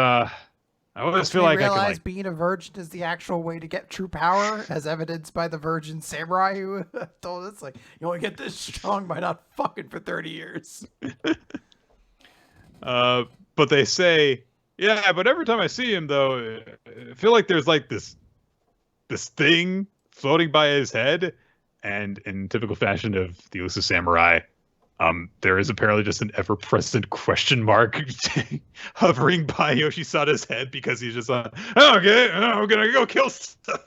A: I always feel like I
B: realize being a virgin is the actual way to get true power, as evidenced by the virgin samurai who told us, like, you only get this strong by not fucking for 30 years.
A: But they say, yeah, but every time I see him, though, I feel like there's like this thing floating by his head, and in typical fashion of the Elusive Samurai, there is apparently just an ever-present question mark hovering by Yoshisada's head, because he's just like, oh, okay, I'm gonna go kill stuff.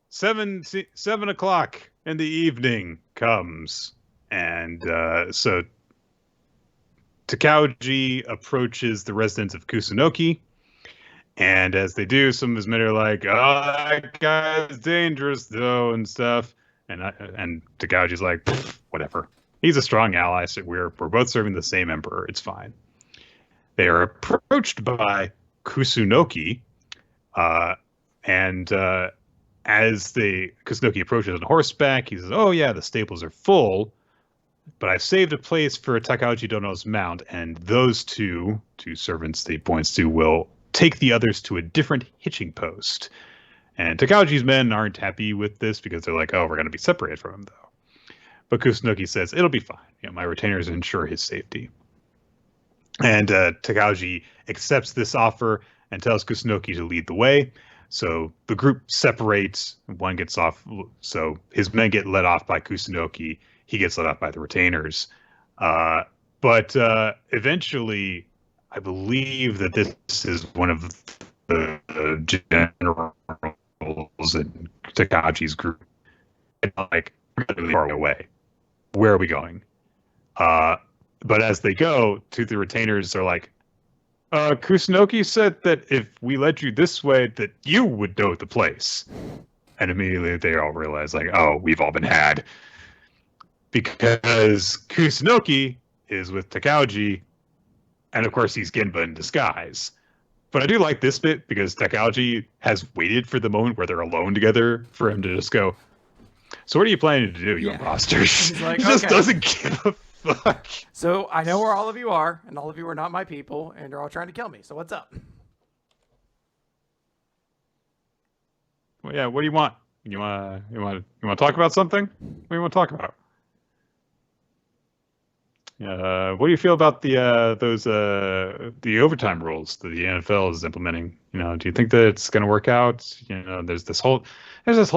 A: 7 o'clock in the evening comes, and so Takauji approaches the residence of Kusunoki, and as they do, some of his men are like, oh, that guy's dangerous, though, and stuff. And Takauji's like, whatever. He's a strong ally, so we're both serving the same emperor. It's fine. They are approached by Kusunoki, and as Kusunoki approaches on horseback, he says, oh yeah, the stables are full. but I've saved a place for Takauji Dono's mount, and those two servants that he points to will take the others to a different hitching post. And Takauji's men aren't happy with this because they're like, oh, we're going to be separated from him, though. But Kusunoki says, it'll be fine. My retainers ensure his safety. And Takauji accepts this offer and tells Kusunoki to lead the way. So the group separates. One gets off. So his men get led off by Kusunoki. He gets led off by the retainers. But eventually, I believe that this is one of the generals in Takauji's group. Like, we're really far away. Where are we going? But as they go, to the retainers are like, Kusunoki said that if we led you this way, that you would know the place. And immediately they all realize, like, oh, we've all been had. Because Kusunoki is with Takauji, and of course he's Genba in disguise. But I do like this bit because Takauji has waited for the moment where they're alone together for him to just go, so what are you planning to do, you imposters?
B: He's like,
A: he just doesn't give a fuck.
B: So I know where all of you are, and all of you are not my people, and you're all trying to kill me. So what's up?
A: Well, yeah, what do you want? You want to talk about something? What do you want to talk about? What do you feel about the overtime rules that the NFL is implementing? Do you think that it's going to work out? There's this whole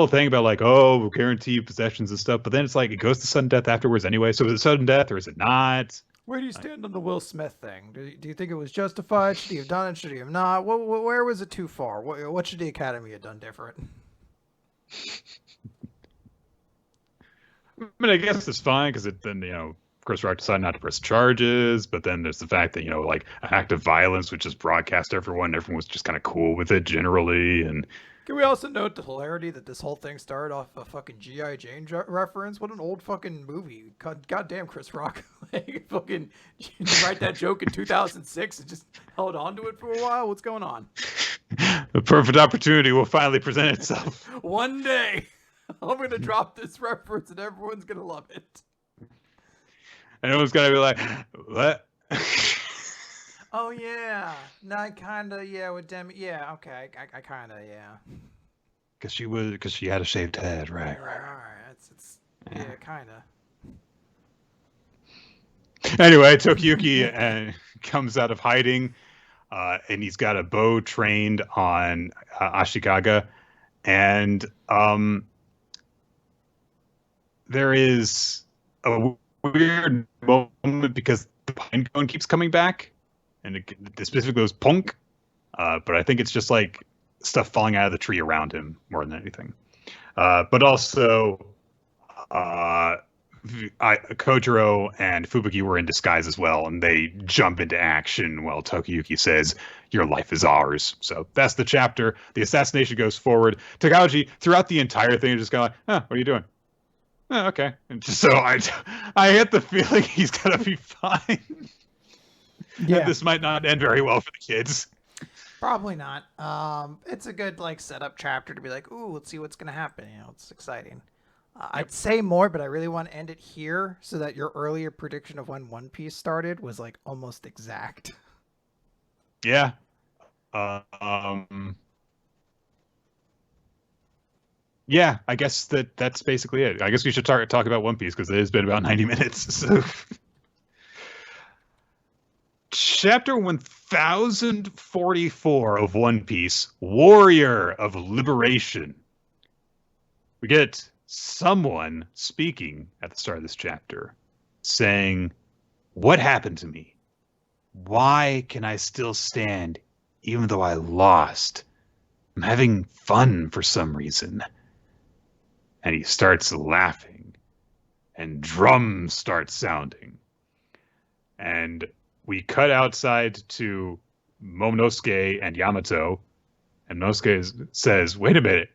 A: thing about like, oh, guarantee possessions and stuff, but then it's like it goes to sudden death afterwards anyway. So is it sudden death or is it not?
B: Where do you stand on the Will Smith thing? Do you think it was justified? Should he have done it? Should he have not? Where was it too far? What should the Academy have done different?
A: I mean, I guess it's fine because it then Chris Rock decided not to press charges, but then there's the fact that, like an act of violence, which is broadcast to everyone. Everyone was just kind of cool with it generally. And
B: can we also note the hilarity that this whole thing started off a fucking G.I. Jane reference? What an old fucking movie. Goddamn, Chris Rock. Like, fucking, you write that joke in 2006 and just held on to it for a while? What's going on?
A: The perfect opportunity will finally present itself.
B: One day, I'm going to drop this reference and everyone's going to love it.
A: And everyone's gonna be like, what?
B: Oh yeah. No, I kinda, yeah, with Demi, yeah, okay, I kinda, yeah.
A: Cause she had a shaved head, right?
B: Right. It's yeah, kinda.
A: Anyway, Tokiyuki comes out of hiding, and he's got a bow trained on Ashikaga, and there is a weird moment because the pine cone keeps coming back, and it specifically goes punk. But I think it's just like stuff falling out of the tree around him more than anything. But also, Kojiro and Fubuki were in disguise as well, and they jump into action while Tokiyuki says, "Your life is ours." So that's the chapter. The assassination goes forward. Takauji, throughout the entire thing, is just kind of like, what are you doing? Oh, okay. And just, so I get the feeling he's gonna be fine. Yeah. And this might not end very well for the kids.
B: Probably not. It's a good like setup chapter to be like, ooh, let's see what's gonna happen. It's exciting. I'd say more, but I really want to end it here so that your earlier prediction of when One Piece started was like almost exact.
A: Yeah. Yeah, I guess that's basically it. I guess we should talk about One Piece because it has been about 90 minutes. So. Chapter 1044 of One Piece, Warrior of Liberation. We get someone speaking at the start of this chapter saying, "What happened to me? Why can I still stand even though I lost? I'm having fun for some reason." And he starts laughing, and drums start sounding. And we cut outside to Momonosuke and Yamato, and Momonosuke says, "Wait a minute,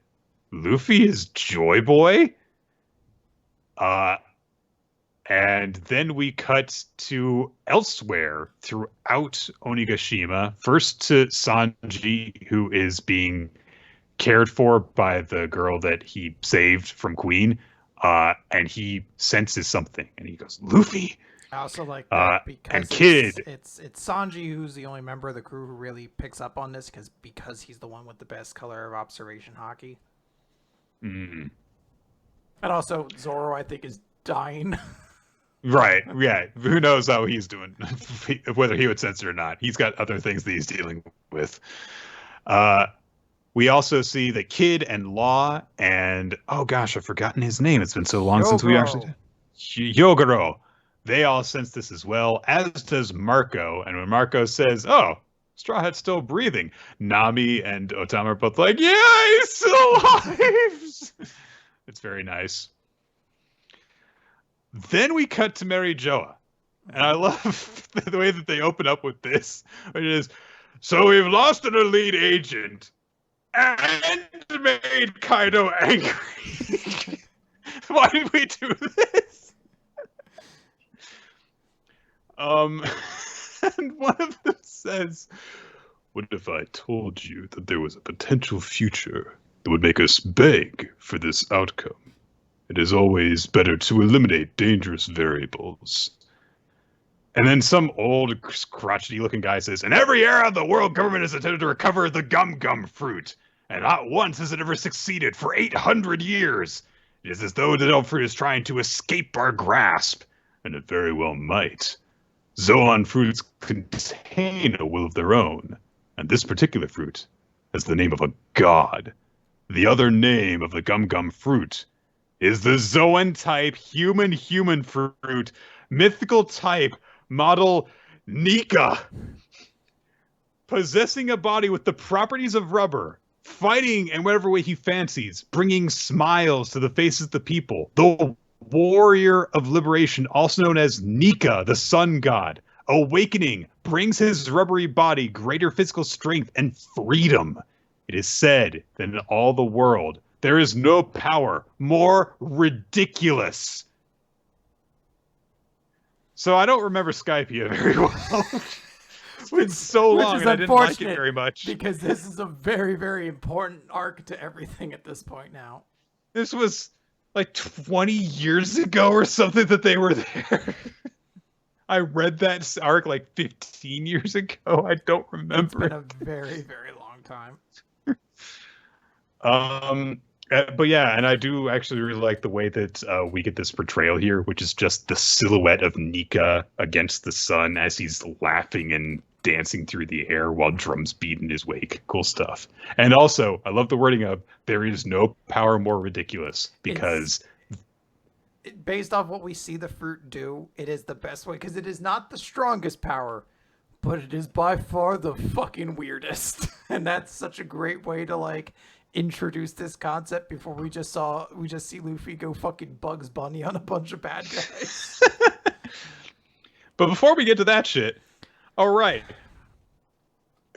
A: Luffy is Joy Boy?" And then we cut to elsewhere throughout Onigashima. First to Sanji, who is being cared for by the girl that he saved from Queen. And he senses something, and he goes, Luffy.
B: I also like that because
A: and Kid.
B: it's Sanji who's the only member of the crew who really picks up on this because he's the one with the best color of observation hockey.
A: Mm.
B: And also Zoro, I think, is dying.
A: Right, yeah. Who knows how he's doing, whether he would sense it or not. He's got other things that he's dealing with. We also see the Kid and Law and, oh gosh, I've forgotten his name. It's been so long since we actually did. Hyogoro. They all sense this as well, as does Marco. And when Marco says, oh, Straw Hat's still breathing, Nami and Otama are both like, yeah, he's still alive. It's very nice. Then we cut to Mary Joa. And I love the way that they open up with this, which is, so we've lost an elite agent and made Kaido angry. Why did we do this? And one of them says, what if I told you that there was a potential future that would make us beg for this outcome? It is always better to eliminate dangerous variables. And then some old, crotchety-looking guy says, in every era, the world government has attempted to recover the gum-gum fruit, and not once has it ever succeeded for 800 years. It is as though the elf fruit is trying to escape our grasp, and it very well might. Zoan fruits contain a will of their own, and this particular fruit has the name of a god. The other name of the gum-gum fruit is the Zoan-type human fruit, mythical type, model Nika. Possessing a body with the properties of rubber, fighting in whatever way he fancies, bringing smiles to the faces of the people. The warrior of liberation, also known as Nika, the sun god, awakening, brings his rubbery body greater physical strength and freedom. It is said that in all the world, there is no power more ridiculous. So I don't remember Skypia very well. It's been so long and I didn't like it very much.
B: Because this is a very, very important arc to everything at this point now.
A: This was like 20 years ago or something that they were there. I read that arc like 15 years ago. I don't remember.
B: It's been a very, very long time.
A: But yeah, and I do actually really like the way that we get this portrayal here, which is just the silhouette of Nika against the sun as he's laughing and dancing through the air while drums beat in his wake. Cool stuff. And also, I love the wording of, there is no power more ridiculous, because
B: based off what we see the fruit do, it is the best way, because it is not the strongest power, but it is by far the fucking weirdest. And that's such a great way to like introduce this concept before we just see Luffy go fucking Bugs Bunny on a bunch of bad guys.
A: But before we get to that shit, all right,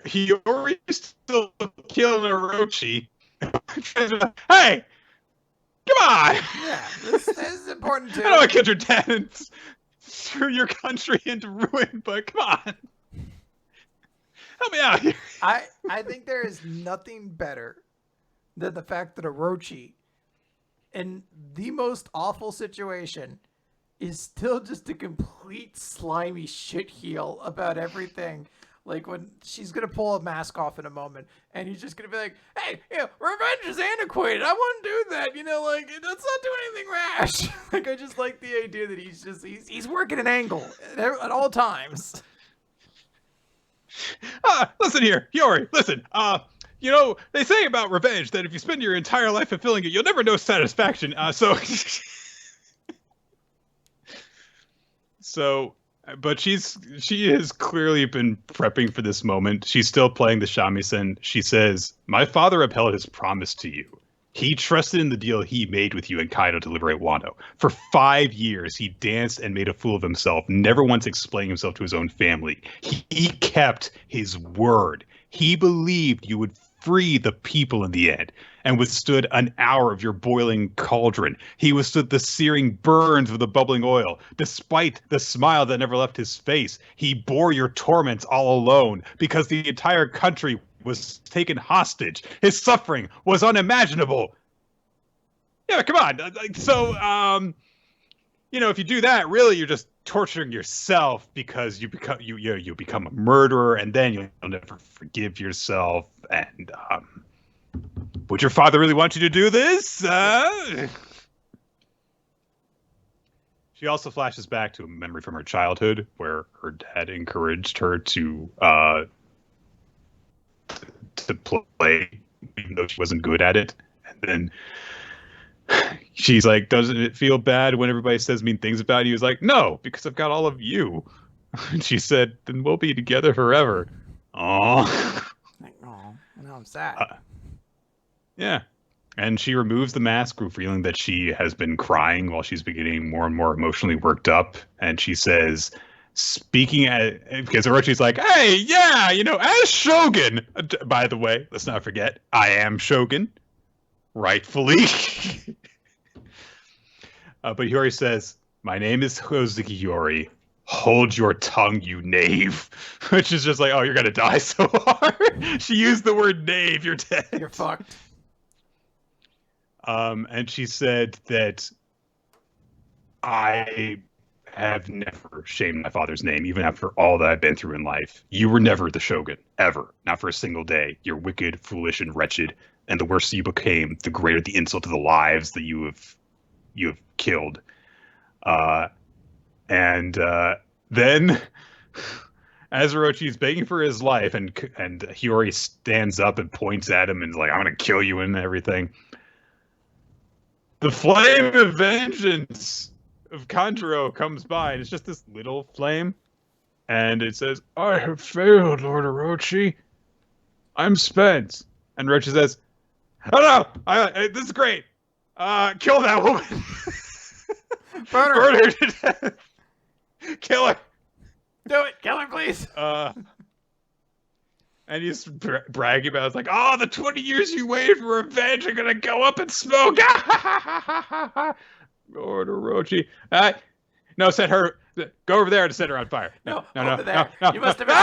A: Hiyori's still killing Orochi. Hey, come on!
B: Yeah, this is important too.
A: I know I killed your dad and threw your country into ruin, but come on, help me out here.
B: I think there is nothing better than the fact that Orochi, in the most awful situation, is still just a complete slimy shitheel about everything. Like when she's gonna pull a mask off in a moment, and he's just gonna be like, "Hey, revenge is antiquated. I wouldn't do that. Like let's not do anything rash." Like I just like the idea that he's working an angle at all times.
A: Listen here, Hiyori. Listen. They say about revenge that if you spend your entire life fulfilling it, you'll never know satisfaction. But she has clearly been prepping for this moment. She's still playing the shamisen. She says, my father upheld his promise to you. He trusted in the deal he made with you and Kaido to liberate Wano. For 5 years, he danced and made a fool of himself, never once explaining himself to his own family. He kept his word. He believed you would free the people in the end, and withstood an hour of your boiling cauldron. He withstood the searing burns of the bubbling oil. Despite the smile that never left his face, he bore your torments all alone, because the entire country was taken hostage. His suffering was unimaginable. Yeah, come on. So, if you do that, really, you're just torturing yourself because you become a murderer, and then you'll never forgive yourself. And would your father really want you to do this? She also flashes back to a memory from her childhood where her dad encouraged her to play, even though she wasn't good at it. And then she's like, doesn't it feel bad when everybody says mean things about you? He's like, no, because I've got all of you. And she said, then we'll be together forever. Aww.
B: Like, oh, now I'm sad.
A: Yeah. And she removes the mask, revealing that she has been crying while she's been getting more and more emotionally worked up. And she says, because Orochi's like, hey, yeah, as Shogun, by the way, let's not forget, I am Shogun, rightfully. But Hiyori says, my name is Hozuki Hiyori. Hold your tongue, you knave. Which is just like, oh, you're going to die so hard. She used the word knave. You're dead.
B: You're fucked.
A: And she said that I have never shamed my father's name, even after all that I've been through in life. You were never the Shogun, ever. Not for a single day. You're wicked, foolish, and wretched. And the worse you became, the greater the insult to the lives that you have killed. And then as Orochi is begging for his life, and Hiyori stands up and points at him and is like, I'm going to kill you and everything. The flame of vengeance of Kanjuro comes by, and it's just this little flame. And it says, I have failed, Lord Orochi. I'm spent. And Orochi says, oh no, this is great. Kill that woman. Burn her to death. Kill her.
B: Do it. Kill her, please.
A: And he's bragging about it. It's like, oh, the 20 years you waited for revenge are going to go up in smoke. Lord Orochi. No, set her. Go over there to set her on fire. No.
B: You must have been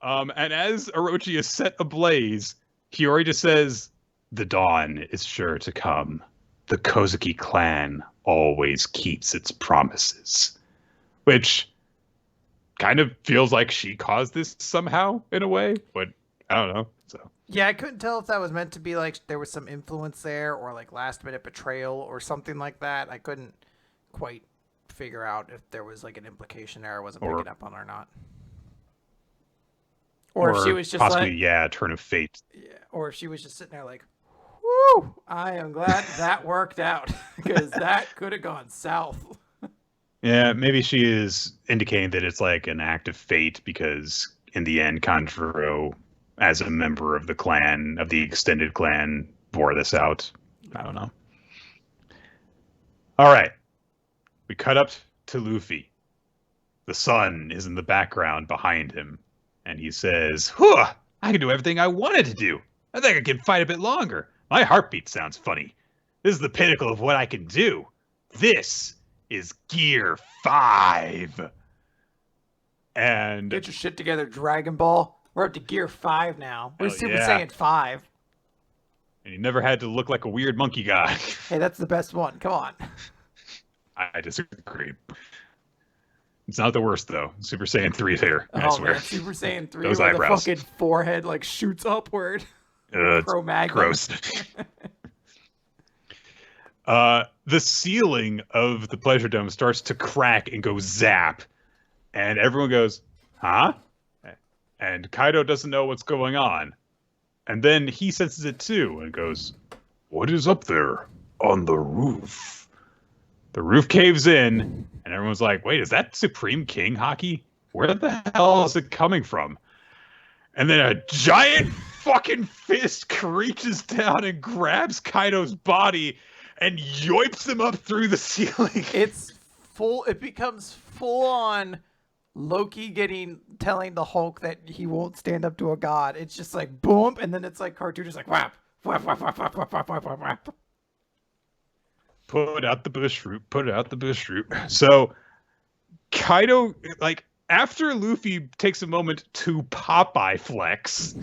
A: And as Orochi is set ablaze, Hiyori just says, the dawn is sure to come. The Kozuki clan always keeps its promises. Which kind of feels like she caused this somehow in a way, but I don't know. So
B: yeah, I couldn't tell if that was meant to be like there was some influence there or like last minute betrayal or something like that. I couldn't quite figure out if there was like an implication there I wasn't picking up on or not. Or if she was just
A: possibly,
B: like,
A: turn of fate.
B: Yeah, or if she was just sitting there like, whoo, I am glad that worked out because that could have gone south.
A: Yeah, maybe she is indicating that it's like an act of fate because in the end, Kanjuro, as a member of the clan, of the extended clan, bore this out. I don't know. All right. We cut up to Luffy. The sun is in the background behind him. And he says, whew, I can do everything I wanted to do. I think I can fight a bit longer. My heartbeat sounds funny. This is the pinnacle of what I can do. This is Gear 5. And
B: get your shit together, Dragon Ball. We're up to Gear 5 now. We're Super Saiyan 5.
A: And he never had to look like a weird monkey guy.
B: Hey, that's the best one. Come on.
A: I disagree. It's not the worst, though. Super Saiyan 3 is here, I swear.
B: Man, Super Saiyan 3
A: Those
B: where
A: eyebrows.
B: The fucking forehead like shoots upward.
A: It's gross. The ceiling of the Pleasure Dome starts to crack and go zap. And everyone goes, huh? And Kaido doesn't know what's going on. And then he senses it too and goes, what is up there on the roof? The roof caves in, and everyone's like, wait, is that Supreme King Haki? Where the hell is it coming from? And then a giant fucking fist reaches down and grabs Kaido's body and yoips him up through the ceiling.
B: It becomes full on Loki telling the Hulk that he won't stand up to a god. It's just like boom, and then it's like cartoon just like whap, whap, whap, whap, whap, whap, whap, whap, whap.
A: Put out the bush root. Put out the bush root. So Kaido, after Luffy takes a moment to Popeye flex,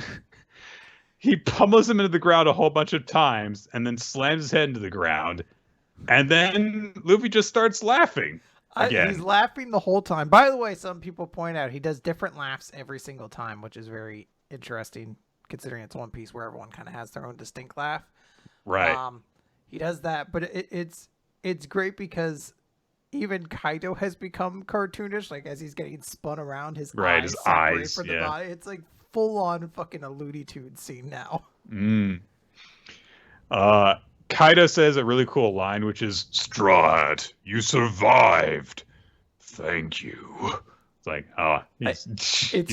A: He pummels him into the ground a whole bunch of times and then slams his head into the ground. And then Luffy just starts laughing again.
B: He's laughing the whole time. By the way, some people point out he does different laughs every single time, which is very interesting considering it's One Piece where everyone kind of has their own distinct laugh.
A: Right.
B: He does that, but it's great because even Kaido has become cartoonish, like as he's getting spun around, his eyes separate from the body. It's like full on fucking a Looney Tunes scene now.
A: Kaido says a really cool line, which is, "Straw Hat, you survived. Thank you." It's like, oh, he's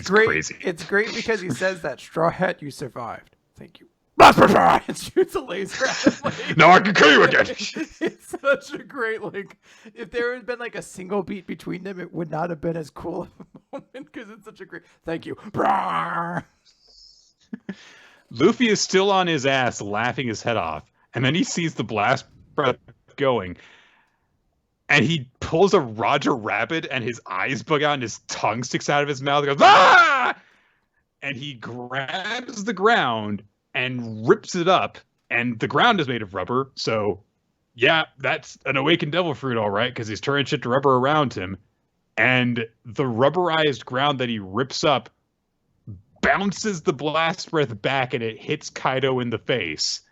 B: great.
A: Crazy.
B: It's great because he says that, "Straw Hat, you survived. Thank you." And shoots a laser at him. Like,
A: now I can kill you again.
B: It's such a great, like, if there had been like a single beat between them, it would not have been as cool of a moment because it's such a great, thank you.
A: Luffy is still on his ass, laughing his head off, and then he sees the blast breath going, and he pulls a Roger Rabbit, and his eyes bug out, and his tongue sticks out of his mouth. And goes, ah! And he grabs the ground and rips it up, and the ground is made of rubber, so yeah, that's an awakened devil fruit, all right, because he's turning shit to rubber around him, and the rubberized ground that he rips up bounces the blast breath back, and it hits Kaido in the face,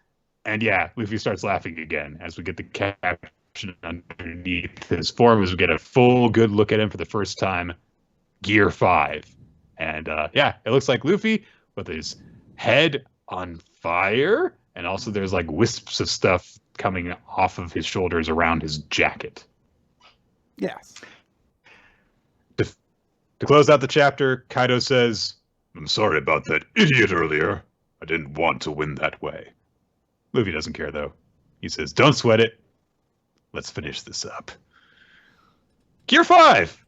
A: and yeah, Luffy starts laughing again as we get the caption underneath his form, as we get a full good look at him for the first time, Gear 5, and yeah, it looks like Luffy with his head on fire, and also there's like wisps of stuff coming off of his shoulders around his jacket.
B: Yes.
A: To close out the chapter, Kaido says, "I'm sorry about that idiot earlier. I didn't want to win that way." Luffy doesn't care though. He says, "Don't sweat it. Let's finish this up." Gear 5!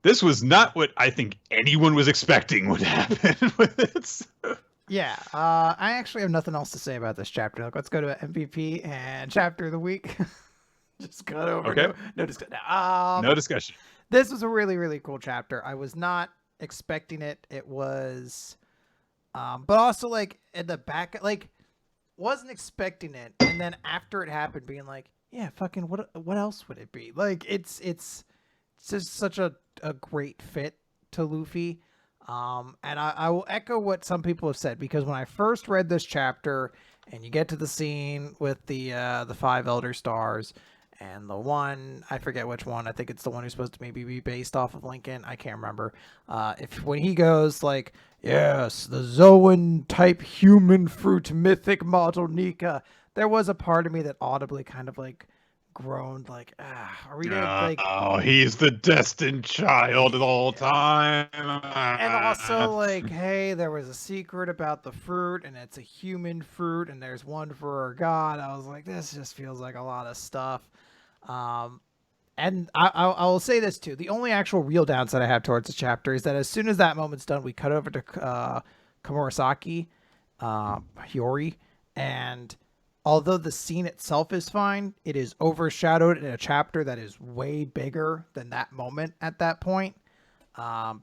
A: This was not what I think anyone was expecting would happen with this.
B: Yeah, I actually have nothing else to say about this chapter. Like, let's go to MVP and chapter of the week. Just cut over.
A: Okay.
B: No discussion.
A: No discussion.
B: This was a really, really cool chapter. I was not expecting it. It was, but also like in the back, like wasn't expecting it, and then after it happened, being like, yeah, fucking what else would it be? Like it's just such a great fit to Luffy. And I will echo what some people have said, because when I first read this chapter and you get to the scene with the 5 Elder Stars and the one, I forget which one, I think it's the one who's supposed to maybe be based off of Lincoln, I can't remember. When he goes like, yes, the Zoan type human fruit mythic model Nika, there was a part of me that audibly kind of like groaned, like, are we gonna like,
A: oh, he's the destined child the whole time.
B: And also like, hey, there was a secret about the fruit and it's a human fruit and there's one for our god. I was like, this just feels like a lot of stuff. And I will say this too, the only actual real downside I have towards the chapter is that as soon as that moment's done, we cut over to Komurasaki Hiyori, and although the scene itself is fine, it is overshadowed in a chapter that is way bigger than that moment at that point.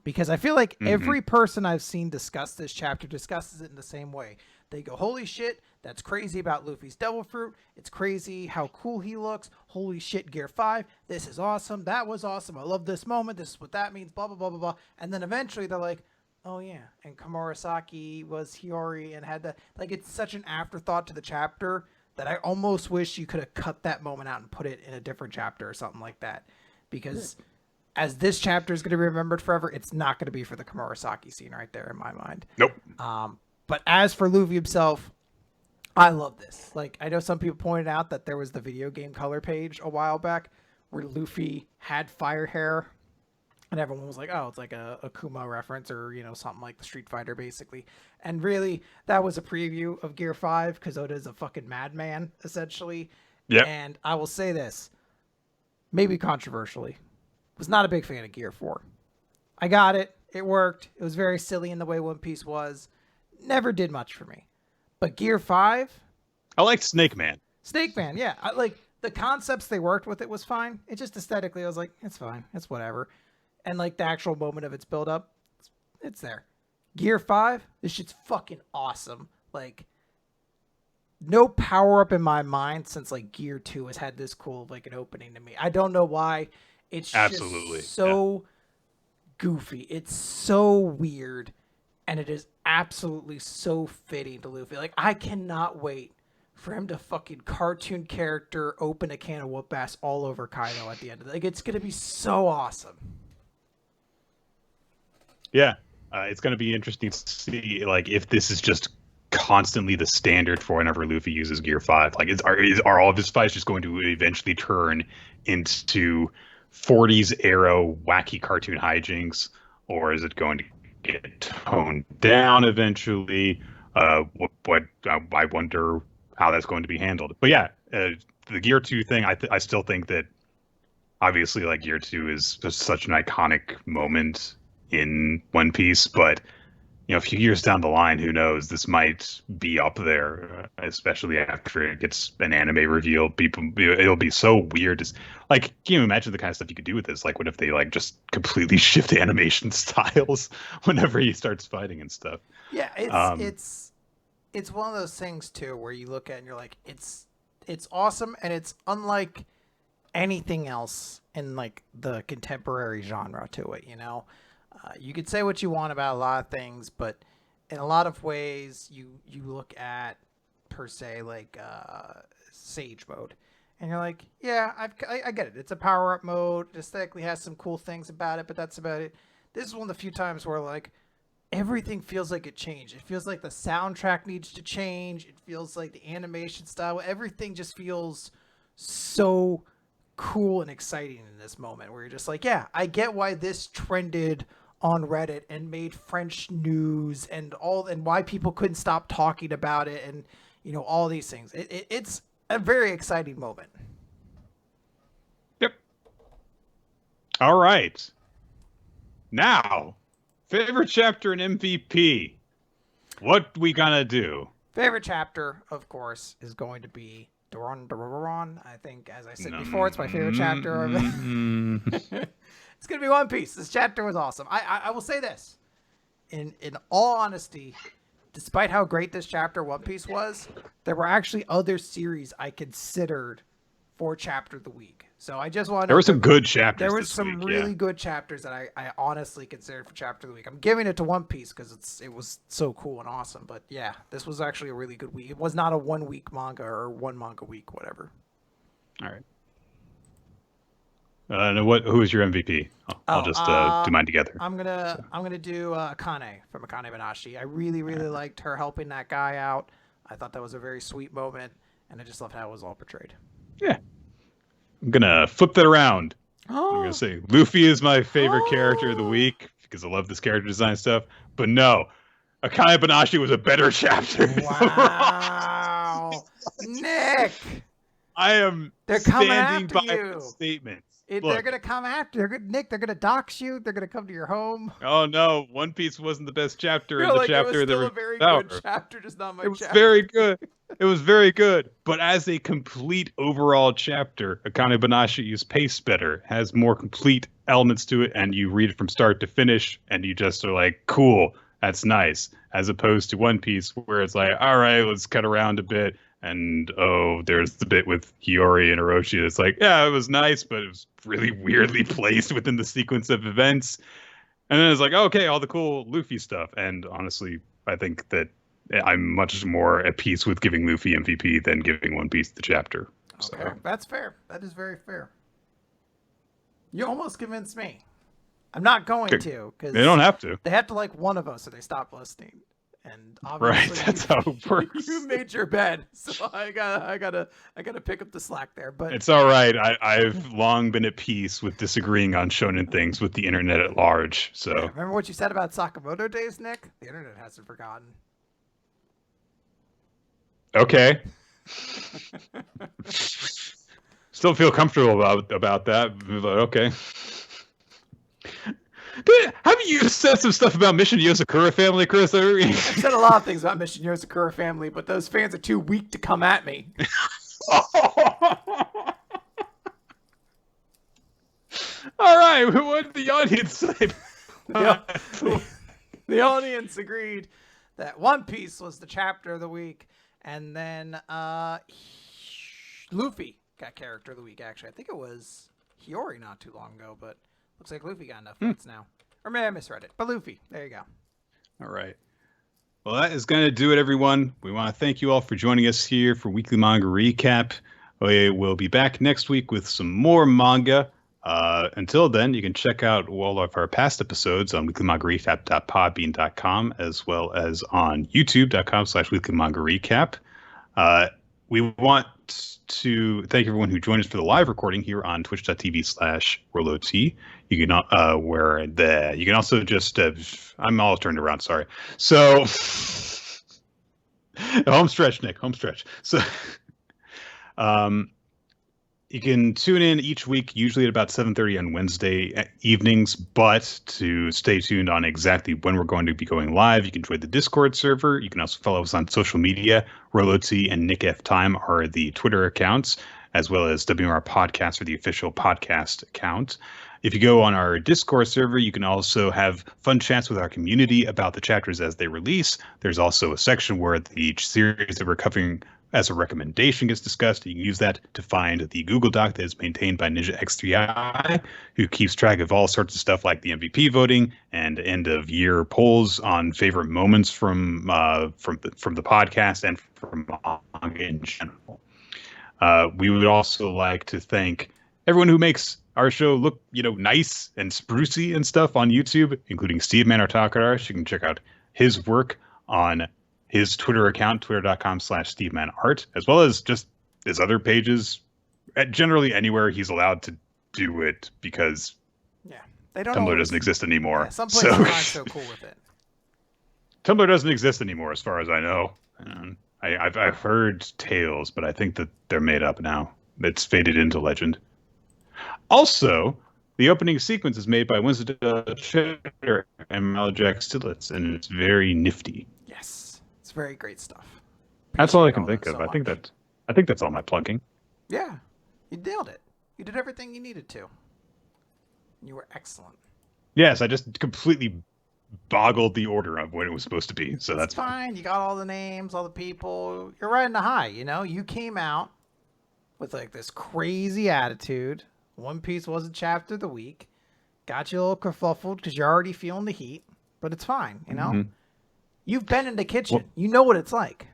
B: Because I feel like every person I've seen discuss this chapter discusses it in the same way. They go, holy shit, that's crazy about Luffy's devil fruit. It's crazy how cool he looks. Holy shit, Gear 5. This is awesome. That was awesome. I love this moment. This is what that means, blah, blah, blah, blah, blah. And then eventually they're like, oh yeah, and Komurasaki was Hiyori and had that. Like, it's such an afterthought to the chapter that I almost wish you could have cut that moment out and put it in a different chapter or something like that. Because as this chapter is going to be remembered forever, it's not going to be for the Komurasaki scene right there in my mind.
A: Nope.
B: But as for Luffy himself, I love this. Like, I know some people pointed out that there was the video game color page a while back where Luffy had fire hair. And everyone was like, oh, it's like a Kuma reference or, you know, something like the Street Fighter, basically. And really, that was a preview of Gear 5 because Oda's a fucking madman, essentially.
A: Yeah.
B: And I will say this, maybe controversially, was not a big fan of Gear 4. I got it. It worked. It was very silly in the way One Piece was. Never did much for me. But Gear 5?
A: I liked Snake Man.
B: Snake Man, yeah. Like, the concepts they worked with, it was fine. It just aesthetically, I was like, it's fine. It's whatever. And like the actual moment of its build up, it's there. Gear 5, this shit's fucking awesome. like no power up in my mind since like Gear 2 has had this cool like an opening to me. I don't know why. It's
A: Absolutely.
B: just so goofy. It's so weird, and it is absolutely so fitting to Luffy. Like I cannot wait for him to fucking cartoon character open a can of whoop ass all over Kaido at the end of it. Like it's gonna be so awesome.
A: Yeah, it's going to be interesting to see like if this is just constantly the standard for whenever Luffy uses Gear 5. Like, are all of his fights just going to eventually turn into 40s era wacky cartoon hijinks, or is it going to get toned down eventually? I wonder how that's going to be handled. But yeah, the Gear 2 thing, I still think that obviously like Gear 2 is just such an iconic moment in One Piece, but a few years down the line, who knows? This might be up there, especially after it gets an anime reveal. It'll be so weird. Like, can you imagine the kind of stuff you could do with this? Like, what if they like just completely shift animation styles whenever he starts fighting and stuff?
B: Yeah, it's one of those things too where you look at it and you're like, it's awesome, and it's unlike anything else in like the contemporary genre to it. You could say what you want about a lot of things, but in a lot of ways, you look at per se like Sage mode, and you're like, yeah, I get it. It's a power up mode. It aesthetically has some cool things about it, but that's about it. This is one of the few times where like everything feels like it changed. It feels like the soundtrack needs to change. It feels like the animation style. Everything just feels so cool and exciting in this moment where you're just like, yeah, I get why this trended on Reddit and made French news and why people couldn't stop talking about it, and all these things. It's a very exciting moment.
A: Yep. All right. Now, favorite chapter in MVP. What we gonna do?
B: Favorite chapter, of course, is going to be Doron Dororon. I think, as I said before, it's my favorite chapter of it. It's going to be One Piece. This chapter was awesome. I will say this. In all honesty, despite how great this chapter One Piece was, there were actually other series I considered for chapter of the week. So I just want to know.
A: There were some good chapters.
B: There were some really good chapters that I honestly considered for chapter of the week. I'm giving it to One Piece because it was so cool and awesome. But yeah, this was actually a really good week. It was not a 1 week manga or 1 manga week, whatever.
A: All right. Who is your MVP? I'll just do mine together.
B: I'm gonna do Akane from Akane-banashi. I really liked her helping that guy out. I thought that was a very sweet moment, and I just loved how it was all portrayed.
A: Yeah. I'm gonna flip that around. I'm gonna say Luffy is my favorite character of the week because I love this character design stuff. But no, Akane-banashi was a better chapter.
B: Wow, Nick.
A: I am standing by the statement.
B: They're gonna come after Nick. They're gonna dox you. They're gonna come to your home.
A: Oh no, One Piece wasn't the best chapter in the chapter.
B: It was still a very good chapter, just not my chapter.
A: It was very good. It was very good. But as a complete overall chapter, Akane-banashi's pace better, has more complete elements to it, and you read it from start to finish, and you just are like, cool, that's nice. As opposed to One Piece, where it's like, all right, let's cut around a bit. And, there's the bit with Hiyori and Orochi. It's like, yeah, it was nice, but it was really weirdly placed within the sequence of events. And then it's like, okay, all the cool Luffy stuff. And honestly, I think that I'm much more at peace with giving Luffy MVP than giving One Piece the chapter.
B: Okay, so. That's fair. That is very fair. You almost convinced me. I'm not going to. Cause
A: they don't have to.
B: They have to like one of us or they stop listening. And obviously,
A: right, that's how it works.
B: You made your bed, so I gotta pick up the slack there. But
A: it's all right. I've long been at peace with disagreeing on shonen things with the internet at large. So
B: remember what you said about Sakamoto days, Nick? The internet hasn't forgotten.
A: Okay. Still feel comfortable about that. But okay. Haven't you said some stuff about Mission Yosakura family, Chris?
B: I've said a lot of things about Mission Yosakura family, but those fans are too weak to come at me.
A: All right, what did the audience say?
B: The audience agreed that One Piece was the chapter of the week, and then Luffy got character of the week. Actually, I think it was Hiyori not too long ago, but looks like Luffy got enough votes now. Or maybe I misread it. But Luffy, there you go.
A: All right. Well, that is going to do it, everyone. We want to thank you all for joining us here for Weekly Manga Recap. We will be back next week with some more manga. Until then, you can check out all of our past episodes on weeklymangarecap.podbean.com as well as on youtube.com/weeklymangarecap. We want to thank everyone who joined us for the live recording here on twitch.tv/RoloT. You can you can also just I'm all turned around, sorry. So home stretch, Nick, home stretch. So you can tune in each week, usually at about 7:30 on Wednesday evenings. But to stay tuned on exactly when we're going to be going live, you can join the Discord server. You can also follow us on social media. RoloT and Nick F. Time are the Twitter accounts, as well as WR Podcast for the official podcast account. If you go on our Discord server, you can also have fun chats with our community about the chapters as they release. There's also a section where each series that we're covering as a recommendation gets discussed. You can use that to find the Google Doc that is maintained by Ninja X3I, who keeps track of all sorts of stuff like the MVP voting and end of year polls on favorite moments from the podcast and from manga in general. We would also like to thank everyone who makes our show look, nice and sprucey and stuff on YouTube, including Steve Manor-Takarash. You can check out his work on his Twitter account, twitter.com/SteveManArt, as well as just his other pages, generally anywhere he's allowed to do it, because Tumblr doesn't exist anymore.
B: Yeah, some places aren't so cool with it.
A: Tumblr doesn't exist anymore, as far as I know. I've heard tales, but I think that they're made up now. It's faded into legend. Also, the opening sequence is made by Winston Cheddar and Malajack Stillitz, and it's very nifty.
B: Yes, it's very great stuff.
A: That's all I can think of. I think that's all my plugging.
B: Yeah, you nailed it. You did everything you needed to. You were excellent.
A: Yes, I just completely boggled the order of when it was supposed to be, so that's
B: fine. You got all the names, all the people. You're riding the high, You came out with like this crazy attitude. One Piece wasn't chapter of the week. Got you a little kerfuffled because you're already feeling the heat, but it's fine, Mm-hmm. You've been in the kitchen. Well, you know what it's like.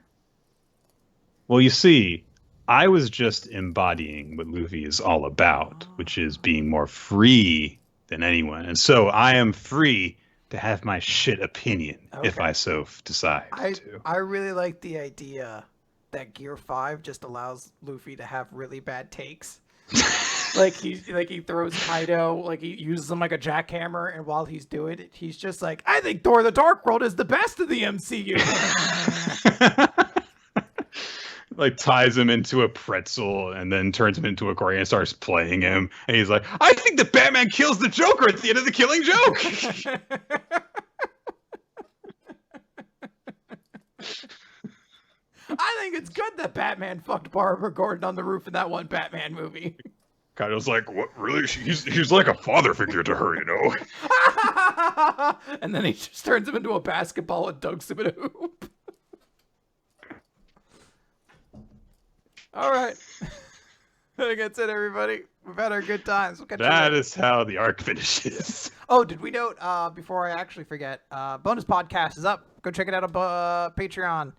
A: Well, you see, I was just embodying what Luffy is all about, which is being more free than anyone. And so I am free to have my shit opinion if I so decide to.
B: I really like the idea that Gear 5 just allows Luffy to have really bad takes. like he throws Kaido, like he uses him like a jackhammer, and while he's doing it, he's just like, I think Thor the Dark World is the best of the MCU.
A: Like ties him into a pretzel and then turns him into a gray and starts playing him. And he's like, I think that Batman kills the Joker at the end of The Killing Joke.
B: I think it's good that Batman fucked Barbara Gordon on the roof in that one Batman movie.
A: Kaido's like, what, really? He's like a father figure to her,
B: And then he just turns him into a basketball and dunks him in a hoop. All right. I think that's it, everybody. We've had our good times. We'll catch you later.
A: That is how the arc finishes.
B: Oh, did we note, before I actually forget, bonus podcast is up. Go check it out on Patreon.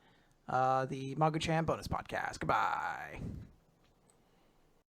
B: The Magu-chan bonus podcast. Goodbye.